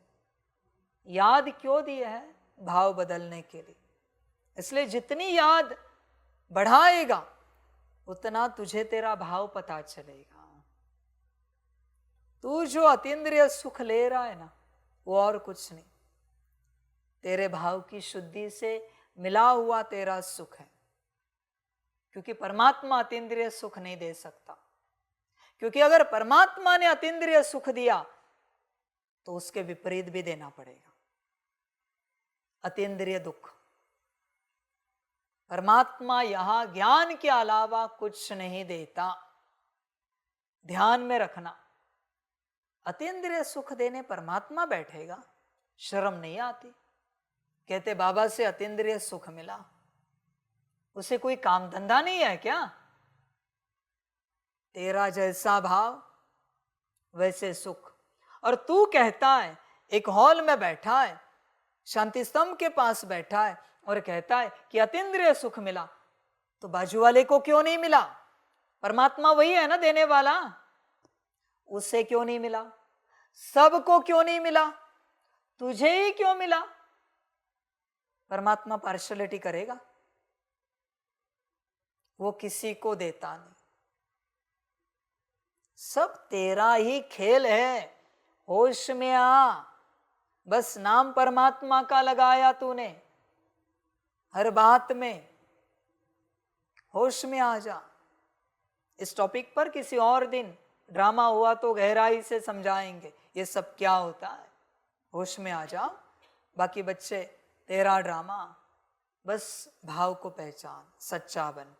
याद क्यों दिया है? भाव बदलने के लिए। इसलिए जितनी याद बढ़ाएगा उतना तुझे तेरा भाव पता चलेगा। तू जो अतीन्द्रिय सुख ले रहा है ना, वो और कुछ नहीं, तेरे भाव की शुद्धि से मिला हुआ तेरा सुख है। क्योंकि परमात्मा अतीन्द्रिय सुख नहीं दे सकता, क्योंकि अगर परमात्मा ने अतीन्द्रिय सुख दिया तो उसके विपरीत भी देना पड़ेगा, अतीन्द्रिय दुख। परमात्मा यहां ज्ञान के अलावा कुछ नहीं देता, ध्यान में रखना। अतीन्द्रिय सुख देने परमात्मा बैठेगा, शर्म नहीं आती? कहते बाबा से अतीन्द्रिय सुख मिला, उसे कोई काम धंधा नहीं है क्या? तेरा जैसा भाव वैसे सुख। और तू कहता है, एक हॉल में बैठा है, शांति स्तंभ के पास बैठा है और कहता है कि अतीन्द्रिय सुख मिला, तो बाजू वाले को क्यों नहीं मिला? परमात्मा वही है ना देने वाला, उसे क्यों नहीं मिला? सबको क्यों नहीं मिला? तुझे ही क्यों मिला? परमात्मा पार्शलिटी करेगा? वो किसी को देता नहीं, सब तेरा ही खेल है। होश में आ, बस नाम परमात्मा का लगाया तूने, हर बात में होश में आ जा। इस टॉपिक पर किसी और दिन ड्रामा हुआ तो गहराई से समझाएंगे ये सब क्या होता है। होश में आ जाओ, बाकी बच्चे तेरा ड्रामा, बस भाव को पहचान, सच्चा बन।